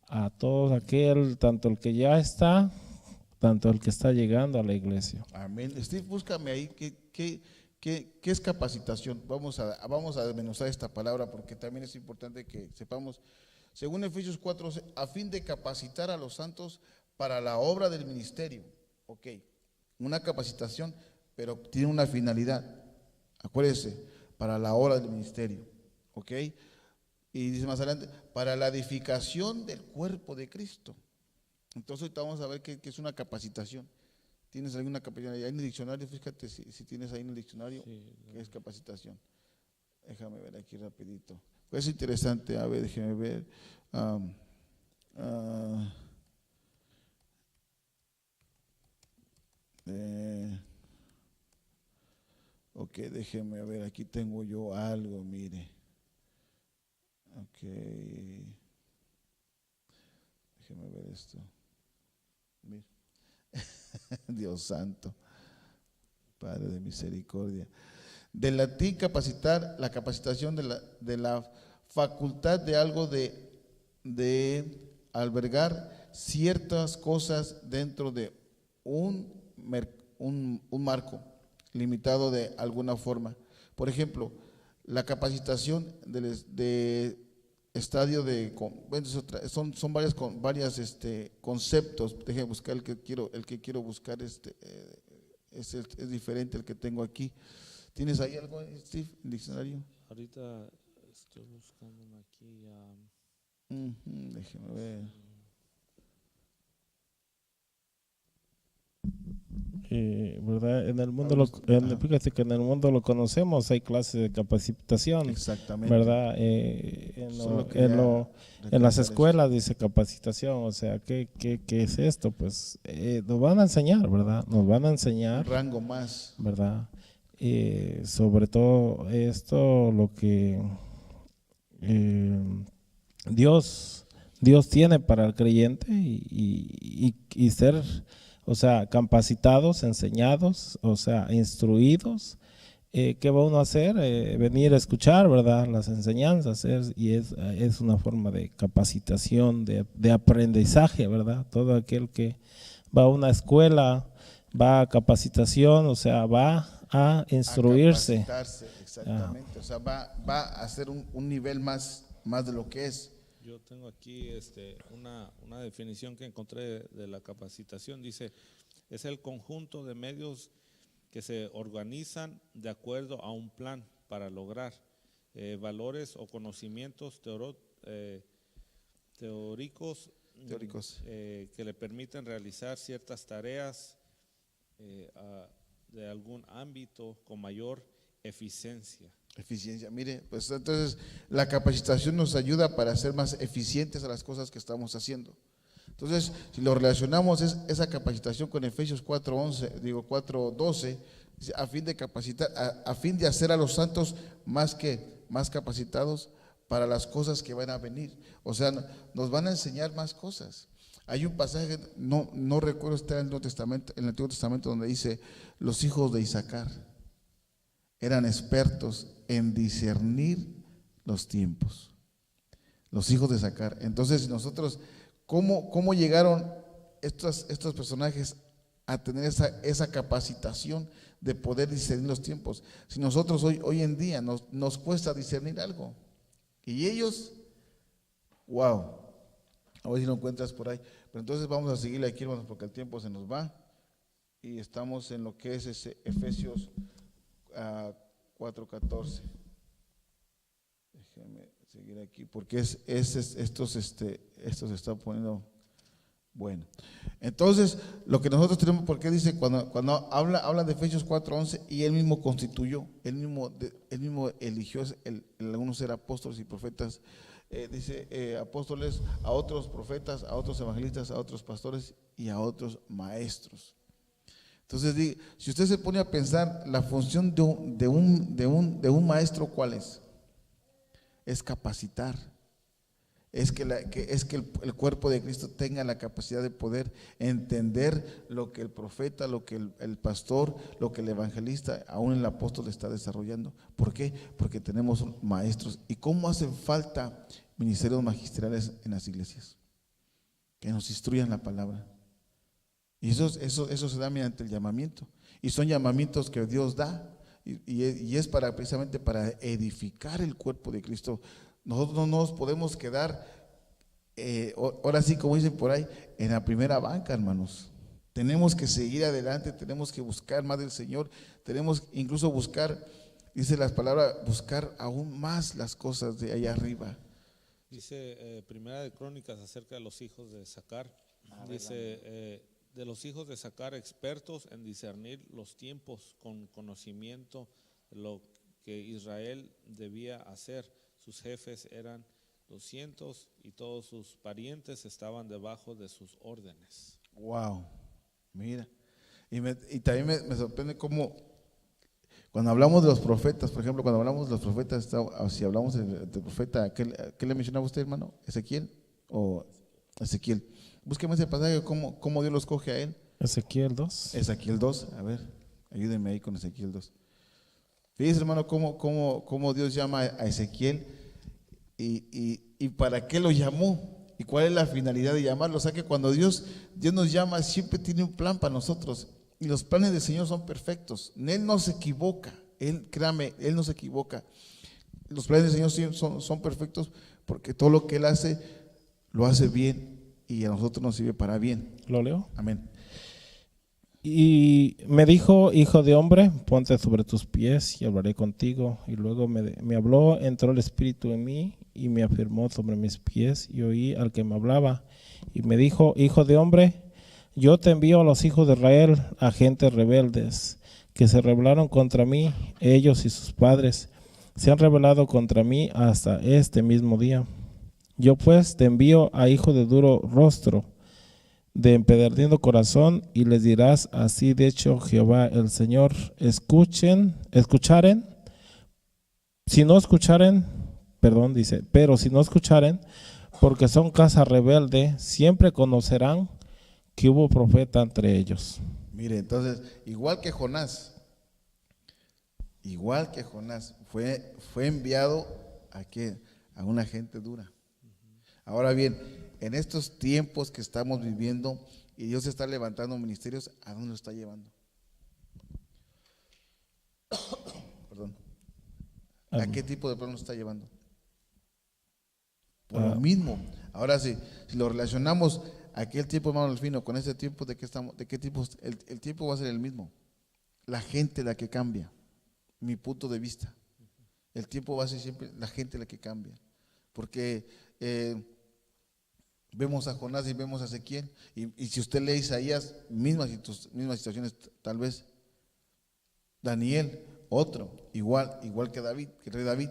a todos aquel, tanto el que ya está tanto el que está llegando a la iglesia. Amén. Steve, búscame ahí qué es capacitación. Vamos a desmenuzar esta palabra porque también es importante que sepamos. Según Efesios 4, a fin de capacitar a los santos para la obra del ministerio. Ok, una capacitación, pero tiene una finalidad. Acuérdense, para la obra del ministerio. Ok, y dice más adelante, para la edificación del cuerpo de Cristo. Entonces ahorita vamos a ver qué es una capacitación. ¿Tienes alguna capacitación? Ahí en el diccionario, fíjate si tienes ahí en el diccionario, sí, qué es capacitación. Déjame ver aquí rapidito. Es interesante, a ver, déjeme ver. Ok, déjeme ver, aquí tengo yo algo, mire. Ok, déjeme ver esto. Mire. Dios santo, Padre de misericordia. Del latín capacitar, la capacitación de la facultad de algo de albergar ciertas cosas dentro de un marco limitado de alguna forma. Por ejemplo, la capacitación de estadio de, bueno, son varias conceptos. Déjenme buscar el que quiero buscar, es diferente al que tengo aquí. ¿Tienes ahí algo, Steve, en el diccionario? Ahorita estoy buscando aquí. Déjeme ver. ¿Verdad? En el mundo fíjate que en el mundo lo conocemos, hay clases de capacitación. Exactamente. ¿Verdad? En las escuelas dice capacitación, o sea, ¿qué es esto? Pues nos van a enseñar, ¿verdad? Nos van a enseñar. Un rango más. ¿Verdad? Sobre todo esto, lo que Dios tiene para el creyente y ser, o sea, capacitados, enseñados, o sea, instruidos. ¿Qué va uno a hacer? Venir a escuchar, ¿verdad? Las enseñanzas, y es una forma de capacitación, de aprendizaje, ¿verdad? Todo aquel que va a una escuela, va a capacitación, o sea, va a instruirse. A capacitarse, exactamente. O sea, va a hacer un nivel más de lo que es. Yo tengo aquí una definición que encontré de la capacitación. Dice, es el conjunto de medios que se organizan de acuerdo a un plan para lograr valores o conocimientos teóricos que le permiten realizar ciertas tareas de algún ámbito con mayor eficiencia. Mire, pues entonces la capacitación nos ayuda para ser más eficientes a las cosas que estamos haciendo. Entonces, si lo relacionamos esa capacitación con Efesios 4:12, a fin de capacitar, a fin de hacer a los santos más capacitados para las cosas que van a venir. O sea, nos van a enseñar más cosas. Hay un pasaje, no recuerdo, está en el Antiguo Testamento, donde dice: los hijos de Isaacar eran expertos en discernir los tiempos. Los hijos de Isaacar. Entonces, nosotros, ¿cómo llegaron estos personajes a tener esa capacitación de poder discernir los tiempos? Si nosotros hoy en día nos cuesta discernir algo, y ellos, wow, a ver si lo encuentras por ahí. Pero entonces vamos a seguirle aquí, hermanos, porque el tiempo se nos va, y estamos en lo que es Efesios 4:14. Déjenme seguir aquí, porque esto se está poniendo bueno. Entonces, lo que nosotros tenemos, porque dice, cuando habla de Efesios 4:11, y él mismo constituyó, él mismo eligió algunos ser apóstoles y profetas, dice apóstoles, a otros profetas, a otros evangelistas, a otros pastores y a otros maestros. Entonces, si usted se pone a pensar, la función de un maestro, ¿cuál es? Es capacitar. Es que el cuerpo de Cristo tenga la capacidad de poder entender lo que el profeta, lo que el pastor, lo que el evangelista, aún el apóstol está desarrollando. ¿Por qué? Porque tenemos maestros. ¿Y cómo hacen falta ministerios magisteriales en las iglesias? Que nos instruyan la palabra. Y eso se da mediante el llamamiento. Y son llamamientos que Dios da. Y es precisamente para edificar el cuerpo de Cristo. Nosotros no nos podemos quedar, ahora sí, como dicen por ahí, en la primera banca, hermanos. Tenemos que seguir adelante, tenemos que buscar más del Señor, tenemos incluso buscar, dice las palabras, buscar aún más las cosas de allá arriba. Dice Primera de Crónicas acerca de los hijos de Sacar. Dice, de los hijos de Sacar, expertos en discernir los tiempos, con conocimiento de lo que Israel debía hacer. Sus jefes eran 200 y todos sus parientes estaban debajo de sus órdenes. Wow, mira. Y también me sorprende cómo, cuando hablamos de los profetas, por ejemplo, cuando hablamos de los profetas, si hablamos del profeta, ¿qué le mencionaba usted, hermano? ¿Ezequiel o Ezequiel? Búsqueme ese pasaje, cómo Dios los coge a él. Ezequiel 2. Ezequiel 2, a ver, ayúdenme ahí con Ezequiel 2. Fíjese, hermano, cómo Dios llama a Ezequiel y para qué lo llamó y cuál es la finalidad de llamarlo. O sea que cuando Dios nos llama, siempre tiene un plan para nosotros. Y los planes del Señor son perfectos. Él no se equivoca. Créame, Él no se equivoca. Los planes del Señor son perfectos porque todo lo que Él hace, lo hace bien y a nosotros nos sirve para bien. ¿Lo leo? Amén. Y me dijo: hijo de hombre, ponte sobre tus pies y hablaré contigo. Y luego me habló, entró el Espíritu en mí y me afirmó sobre mis pies, y oí al que me hablaba. Y me dijo: hijo de hombre, yo te envío a los hijos de Israel, a gentes rebeldes, que se rebelaron contra mí. Ellos y sus padres se han rebelado contra mí hasta este mismo día. Yo pues te envío a hijos de duro rostro, de empedernido corazón, y les dirás: así de hecho Jehová el Señor, escucharen, si no escucharen, pero si no escucharen, porque son casa rebelde, siempre conocerán que hubo profeta entre ellos. Mire, entonces, igual que Jonás fue enviado a una gente dura. Ahora bien, en estos tiempos que estamos viviendo y Dios está levantando ministerios, ¿a dónde lo está llevando? Perdón. ¿A qué tipo de pueblo nos está llevando? Por lo mismo. Ahora sí, si lo relacionamos aquel tiempo, hermano Delfino, con este tiempo, ¿de qué tipo? El tiempo va a ser el mismo. La gente la que cambia. Mi punto de vista. El tiempo va a ser siempre la gente la que cambia. Porque vemos a Jonás y vemos a Ezequiel, y si usted lee Isaías, mismas situaciones tal vez. Daniel, otro, igual que David, que el rey David.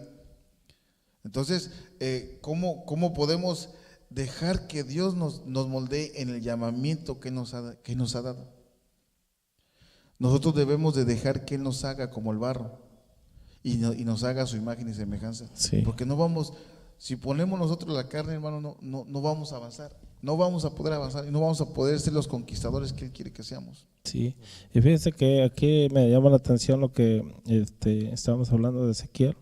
Entonces, ¿cómo podemos dejar que Dios nos moldee en el llamamiento que nos ha dado? Nosotros debemos de dejar que Él nos haga como el barro y nos haga a su imagen y semejanza. Sí. Porque no vamos, si ponemos nosotros la carne, hermano, no vamos a avanzar. No vamos a poder avanzar y no vamos a poder ser los conquistadores que Él quiere que seamos. Sí, y fíjense que aquí me llama la atención lo que estábamos hablando de Ezequiel,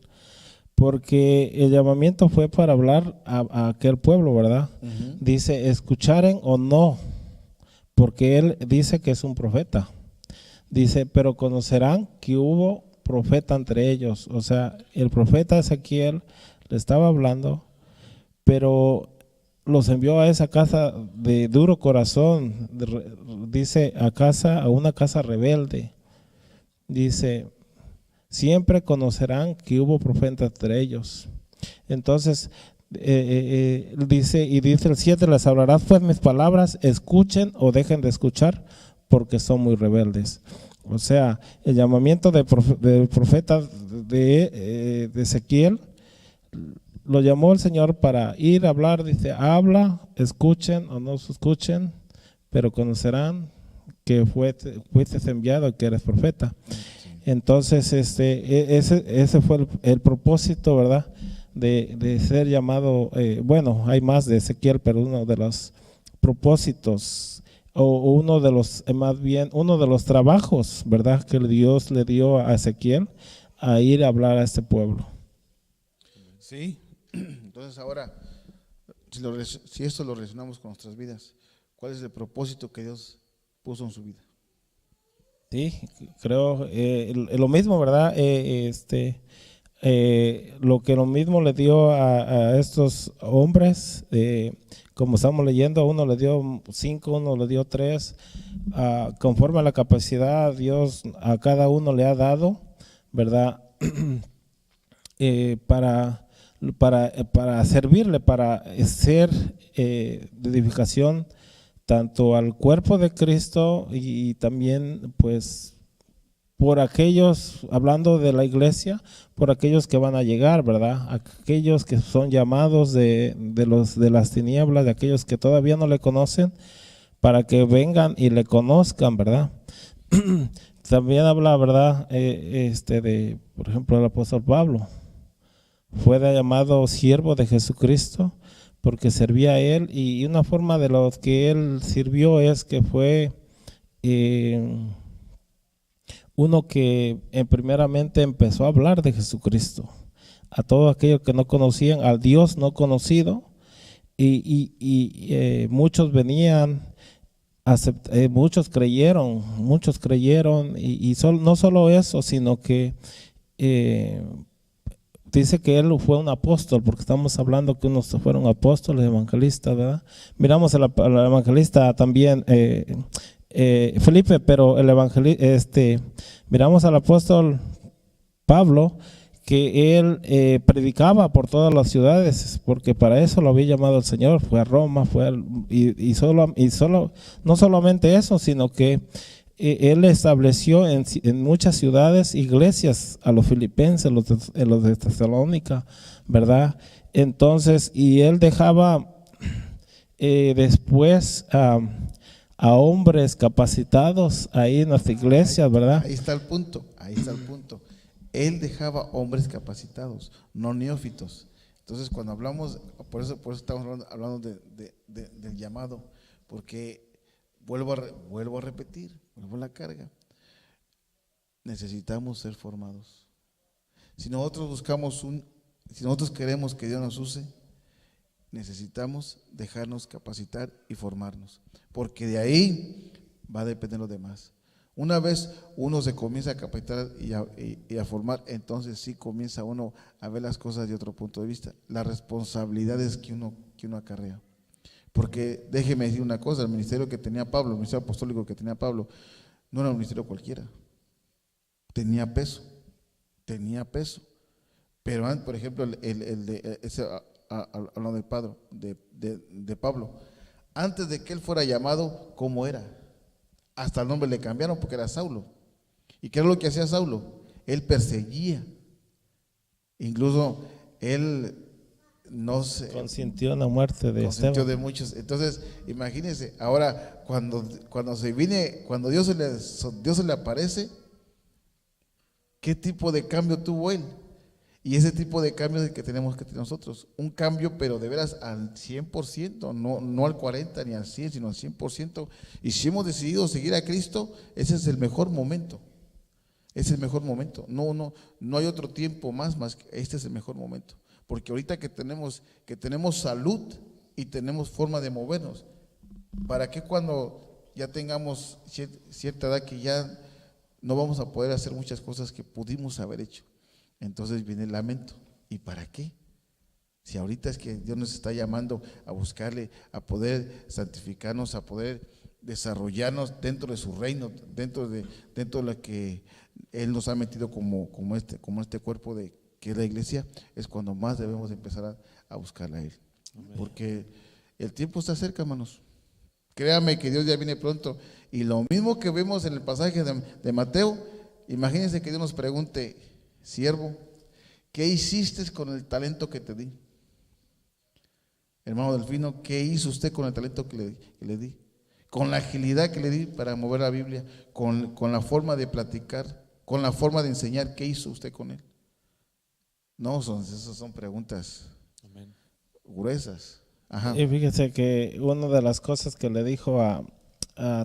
porque el llamamiento fue para hablar a aquel pueblo, ¿verdad? Uh-huh. Dice: escucharen o no, porque él dice que es un profeta. Dice: pero conocerán que hubo profeta entre ellos. O sea, el profeta Ezequiel le estaba hablando, pero los envió a esa casa de duro corazón, dice a una casa rebelde. Dice: siempre conocerán que hubo profeta entre ellos. Entonces dice el 7: les hablarás pues mis palabras, escuchen o dejen de escuchar, porque son muy rebeldes. O sea, el llamamiento del profeta de Ezequiel lo llamó el Señor para ir a hablar. Dice: habla, escuchen o no se escuchen, pero conocerán que fuiste enviado y que eres profeta. Entonces, ese fue el propósito, ¿verdad? De ser llamado, hay más de Ezequiel, pero uno de los propósitos, o uno de los trabajos, ¿verdad?, que Dios le dio a Ezequiel, a ir a hablar a este pueblo. Sí, entonces ahora, si esto lo relacionamos con nuestras vidas, ¿cuál es el propósito que Dios puso en su vida. Sí, creo lo mismo, ¿verdad? Lo mismo le dio a estos hombres, como estamos leyendo, uno le dio 5, uno le dio 3, conforme a la capacidad Dios a cada uno le ha dado, ¿verdad? Para servirle, para ser de edificación tanto al cuerpo de Cristo y también pues por aquellos, hablando de la iglesia, por aquellos que van a llegar, ¿verdad? Aquellos que son llamados de las tinieblas, de aquellos que todavía no le conocen, para que vengan y le conozcan, ¿verdad? También habla, ¿verdad? Por ejemplo, el apóstol Pablo fue llamado siervo de Jesucristo porque servía a él, y una forma de los que él sirvió es que fue uno que primeramente empezó a hablar de Jesucristo a todos aquellos que no conocían, al Dios no conocido, y muchos venían, muchos creyeron, y no solo eso, sino que dice que él fue un apóstol, porque estamos hablando que unos fueron apóstoles, evangelistas, ¿verdad? Miramos al evangelista también, Felipe, pero el evangelista, miramos al apóstol Pablo, que él predicaba por todas las ciudades, porque para eso lo había llamado el Señor. Fue a Roma, no solamente eso, sino que él estableció en muchas ciudades iglesias a los filipenses, los de Tesalónica, ¿verdad? Entonces, y él dejaba después a hombres capacitados ahí en las iglesias, ¿verdad? Ahí está el punto. Él dejaba hombres capacitados, no neófitos. Entonces, cuando hablamos, por eso estamos hablando del llamado, porque vuelvo a repetir, vuelvo a la carga. Necesitamos ser formados. Si nosotros queremos que Dios nos use, necesitamos dejarnos capacitar y formarnos, porque de ahí va a depender lo demás. Una vez uno se comienza a capacitar y a formar, entonces sí comienza uno a ver las cosas de otro punto de vista, las responsabilidades que uno acarrea. Porque déjeme decir una cosa, el ministerio que tenía Pablo, el ministerio apostólico que tenía Pablo, no era un ministerio cualquiera, tenía peso. Pero por ejemplo, hablando de Pablo, antes de que él fuera llamado, ¿cómo era? Hasta el nombre le cambiaron porque era Saulo. ¿Y qué era lo que hacía Saulo? Él perseguía. Incluso él no se consintió la muerte de Esteban. De muchos. Entonces, imagínense, ahora cuando Dios se le aparece, ¿qué tipo de cambio tuvo él? Y ese tipo de cambio es el que tenemos que tener nosotros. Un cambio, pero de veras al 100%, no al 40% ni al 100%, sino al 100%. Y si hemos decidido seguir a Cristo, ese es el mejor momento. Es el mejor momento. No hay otro tiempo más que este es el mejor momento. Porque ahorita que tenemos salud y tenemos forma de movernos, ¿para qué cuando ya tengamos cierta edad que ya no vamos a poder hacer muchas cosas que pudimos haber hecho? Entonces viene el lamento. ¿Y para qué? Si ahorita es que Dios nos está llamando a buscarle, a poder santificarnos, a poder desarrollarnos dentro de su reino, dentro de lo que Él nos ha metido como este cuerpo que es la iglesia, es cuando más debemos empezar a buscarle a Él. Amén. Porque el tiempo está cerca, hermanos. Créame que Dios ya viene pronto. Y lo mismo que vemos en el pasaje de Mateo, imagínense que Dios nos pregunte: siervo, ¿qué hiciste con el talento que te di? Hermano Delfino, ¿qué hizo usted con el talento que le di? Con la agilidad que le di para mover la Biblia, con la forma de platicar, con la forma de enseñar, ¿qué hizo usted con él? No, esas son preguntas Amén. Gruesas. Ajá. Y fíjese que una de las cosas que le dijo a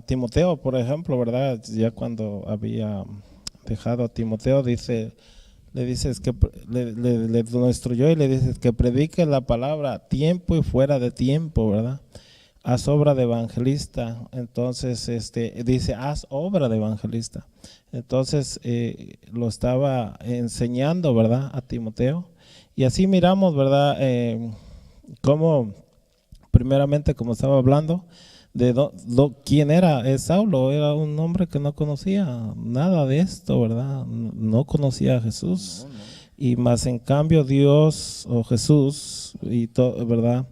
Timoteo, por ejemplo, ¿verdad? Ya cuando había dejado a Timoteo, le dices que lo instruyó y le dices que predique la palabra a tiempo y fuera de tiempo, ¿verdad? haz obra de evangelista. Entonces dice, haz obra de evangelista. Entonces lo estaba enseñando, ¿verdad?, a Timoteo. Y así miramos, ¿verdad?, cómo primeramente, como estaba hablando, de quién era Saulo. Era un hombre que no conocía nada de esto, ¿verdad? No conocía a Jesús. No. Y más en cambio Dios o Jesús, ¿verdad?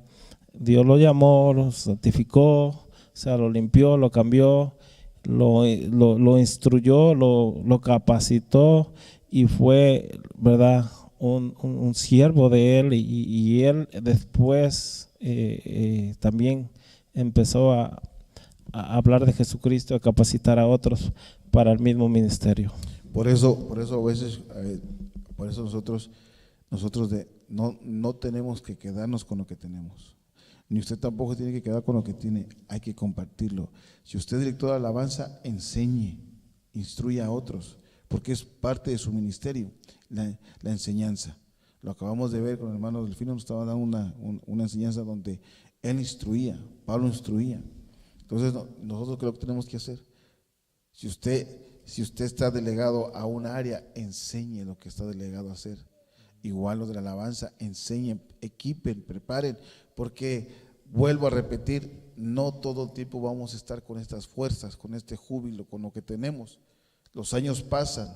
Dios lo llamó, lo santificó, o sea, lo limpió, lo cambió, lo instruyó, lo capacitó y fue, ¿verdad?, un siervo de él, y él después también empezó a hablar de Jesucristo, a capacitar a otros para el mismo ministerio. Por eso a veces, por eso nosotros no tenemos que quedarnos con lo que tenemos. Ni usted tampoco tiene que quedar con lo que tiene, hay que compartirlo. Si usted es director de alabanza, enseñe, instruya a otros, porque es parte de su ministerio, la enseñanza. Lo acabamos de ver con el hermano Delfino, nos estaba dando una enseñanza donde él instruía, Pablo instruía. Entonces nosotros, ¿qué es lo que tenemos que hacer? Si usted está delegado a un área, enseñe lo que está delegado a hacer. Igual los de la alabanza, enseñen, equipen, preparen, porque vuelvo a repetir, no todo el tiempo vamos a estar con estas fuerzas, con este júbilo, con lo que tenemos. Los años pasan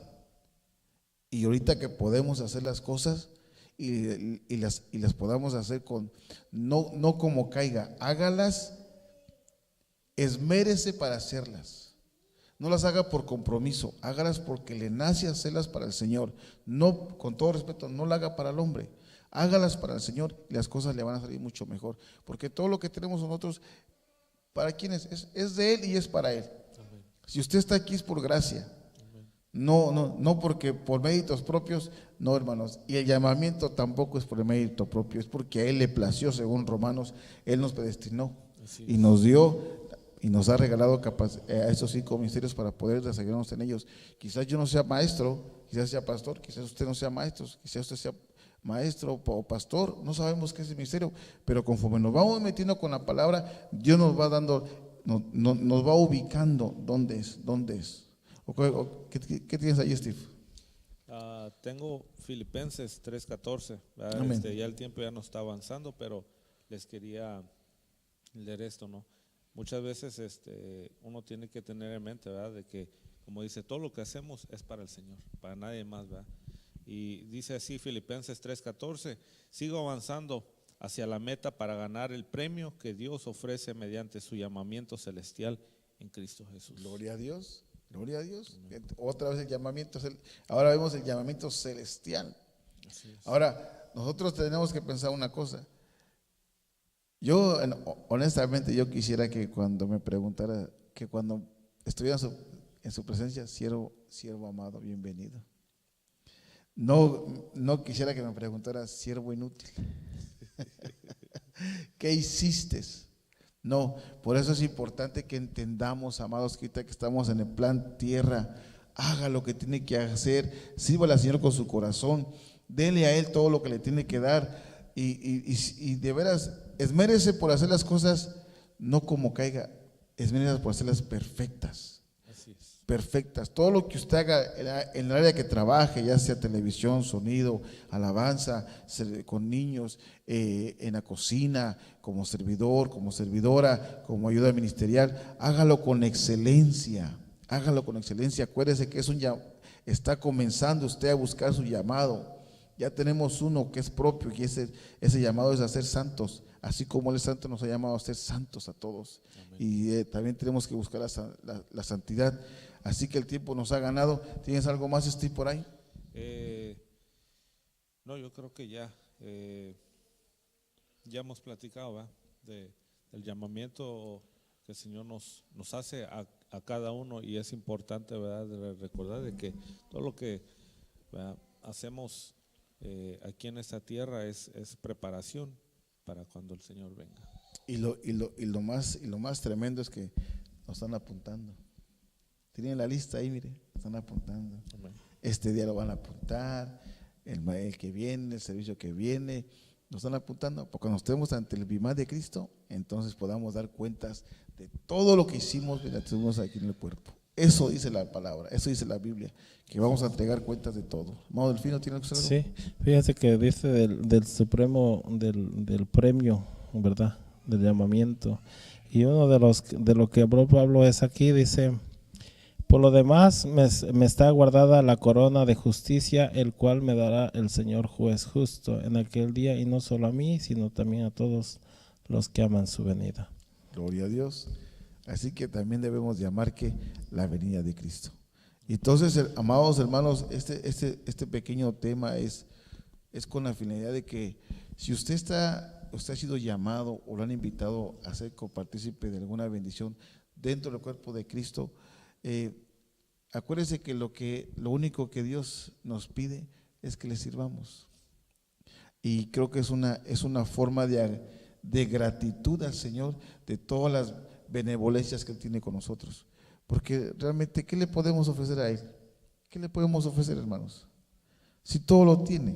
y ahorita que podemos hacer las cosas y las podamos hacer con, no como caiga, hágalas, esmérese para hacerlas. No las haga por compromiso, hágalas porque le nace hacerlas para el Señor. No, con todo respeto, no la haga para el hombre, hágalas para el Señor y las cosas le van a salir mucho mejor. Porque todo lo que tenemos nosotros, ¿para quién es? Es de Él y es para Él. Amén. Si usted está aquí es por gracia. No porque por méritos propios, no, hermanos. Y el llamamiento tampoco es por el mérito propio, es porque a Él le plació, según Romanos, Él nos predestinó y nos dio y nos ha regalado a estos 5 ministerios para poder desarrollarnos en ellos. Quizás yo no sea maestro, quizás sea pastor, quizás usted no sea maestro, quizás usted sea maestro o pastor, no sabemos qué es el ministerio, pero conforme nos vamos metiendo con la palabra, Dios nos va dando, nos va ubicando dónde es. ¿Qué tienes ahí, Steve? Tengo Filipenses 3:14. Ya el tiempo ya no está avanzando, pero les quería leer esto, ¿no? Muchas veces uno tiene que tener en mente, ¿verdad?, de que, como dice, todo lo que hacemos es para el Señor, para nadie más, ¿verdad? Y dice así Filipenses 3:14: sigo avanzando hacia la meta para ganar el premio que Dios ofrece mediante su llamamiento celestial en Cristo Jesús. Gloria a Dios, gloria a Dios. Otra vez el llamamiento, ahora vemos el llamamiento celestial. Ahora, nosotros tenemos que pensar una cosa. Yo, honestamente, yo quisiera que cuando me preguntara, que cuando estuviera en su presencia, siervo amado, bienvenido. No quisiera que me preguntara, siervo inútil, ¿qué hiciste? No, por eso es importante que entendamos, amados, que estamos en el plan tierra, haga lo que tiene que hacer, sírvale al Señor con su corazón, dele a Él todo lo que le tiene que dar y de veras, esmérese por hacer las cosas no como caiga, esmérese por hacerlas perfectas. Perfectas. Todo lo que usted haga en el área que trabaje, ya sea televisión, sonido, alabanza, con niños, en la cocina, como servidor, como servidora, como ayuda ministerial, hágalo con excelencia. Hágalo con excelencia. Acuérdese que está comenzando usted a buscar su llamado. Ya tenemos uno que es propio y ese llamado es a ser santos. Así como Él es santo, nos ha llamado a ser santos a todos. Amén. Y también tenemos que buscar la santidad. Así que el tiempo nos ha ganado. ¿Tienes algo más, Steve, por ahí? No, yo creo que ya hemos platicado, ¿verdad?, del llamamiento que el Señor nos hace a cada uno, y es importante, ¿verdad?, de recordar de que todo lo que, ¿verdad?, hacemos aquí en esta tierra es preparación para cuando el Señor venga. Y lo más tremendo es que nos están apuntando. Tienen la lista ahí, mire, están apuntando. Amén. Este día lo van a apuntar, el que viene, el servicio que viene, Nos están apuntando, porque cuando estemos ante el bimá de Cristo, entonces podamos dar cuentas de todo lo que hicimos mientras estuvimos aquí en el cuerpo. Eso dice la palabra, eso dice la Biblia, que vamos a entregar cuentas de todo. Hermano Delfino, ¿tiene algo que decir? Sí, fíjate que dice del supremo, del premio, ¿verdad? Del llamamiento. Y uno de lo que habló Pablo es aquí, dice: por lo demás me está guardada la corona de justicia, el cual me dará el Señor juez justo en aquel día, y no solo a mí, sino también a todos los que aman su venida. Gloria a Dios. Así que también debemos llamar que la venida de Cristo. Entonces, amados hermanos, este pequeño tema es con la finalidad de que si usted ha sido llamado o lo han invitado a ser copartícipe de alguna bendición dentro del cuerpo de Cristo, acuérdese que lo único que Dios nos pide es que le sirvamos. Y creo que es una forma de gratitud al Señor de todas las benevolencias que Él tiene con nosotros. Porque realmente, ¿qué le podemos ofrecer a Él? ¿Qué le podemos ofrecer, hermanos? Si todo lo tiene,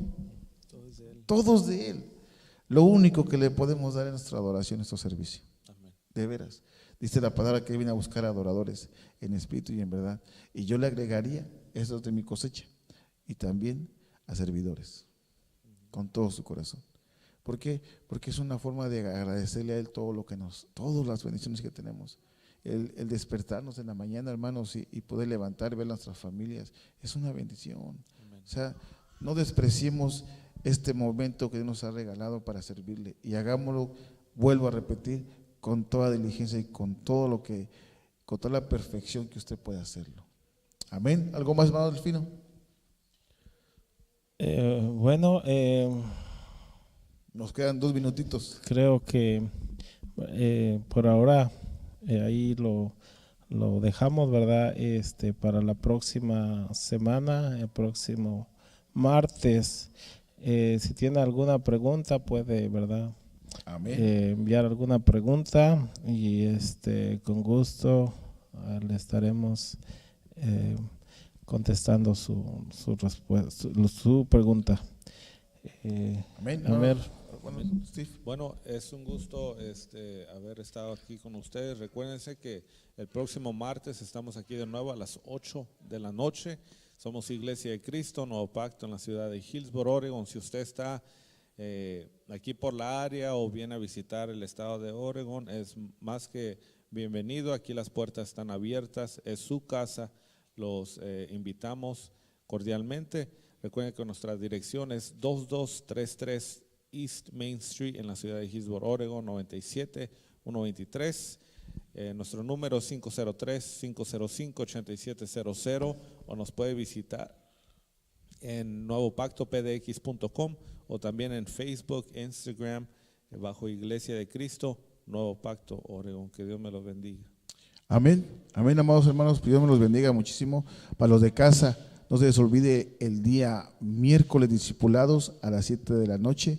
todo es de Él. Lo único que le podemos dar es nuestra adoración, nuestro servicio. Amén. De veras. Dice la palabra que Él viene a buscar adoradores en espíritu y en verdad. Y yo le agregaría, eso es de mi cosecha, y también a servidores, con todo su corazón. ¿Por qué? Porque es una forma de agradecerle a Él todas las bendiciones que tenemos. El despertarnos en la mañana, hermanos, y poder levantar y ver nuestras familias, es una bendición. Amén. O sea, no despreciemos este momento que Dios nos ha regalado para servirle, y hagámoslo, vuelvo a repetir, con toda diligencia y con toda la perfección que usted pueda hacerlo. Amén. ¿Algo más, hermano Delfino? Nos quedan 2 minutitos. Creo que por ahora ahí lo dejamos, ¿verdad? Para la próxima semana, el próximo martes. Si tiene alguna pregunta, puede, ¿verdad? Amén. Enviar alguna pregunta, y con gusto le estaremos contestando su respuesta, su pregunta. Amén. A ver. Bueno, es un gusto haber estado aquí con ustedes. Recuérdense que el próximo martes estamos aquí de nuevo a las 8 de la noche. Somos Iglesia de Cristo, Nuevo Pacto, en la ciudad de Hillsboro, Oregon. Si usted está aquí por la área o viene a visitar el estado de Oregon, es más que bienvenido. Aquí las puertas están abiertas, es su casa. Los invitamos cordialmente. Recuerden que nuestra dirección es 2233 East Main Street en la ciudad de Hillsboro, Oregon, 97123. Nuestro número es 503-505-8700, o nos puede visitar en nuevopactopdx.com, o también en Facebook, Instagram, bajo Iglesia de Cristo, Nuevo Pacto, Oregon. Que Dios me los bendiga. Amén. Amén, amados hermanos, que Dios me los bendiga muchísimo. Para los de casa, no se les olvide el día miércoles discipulados a las 7 de la noche,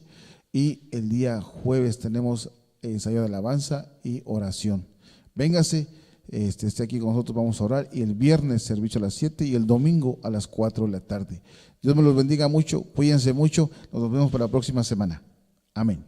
y el día jueves tenemos ensayo de alabanza y oración. Véngase, esté aquí con nosotros, vamos a orar, y el viernes servicio a las 7 y el domingo a las 4 de la tarde. Dios me los bendiga mucho, cuídense mucho, nos vemos para la próxima semana. Amén.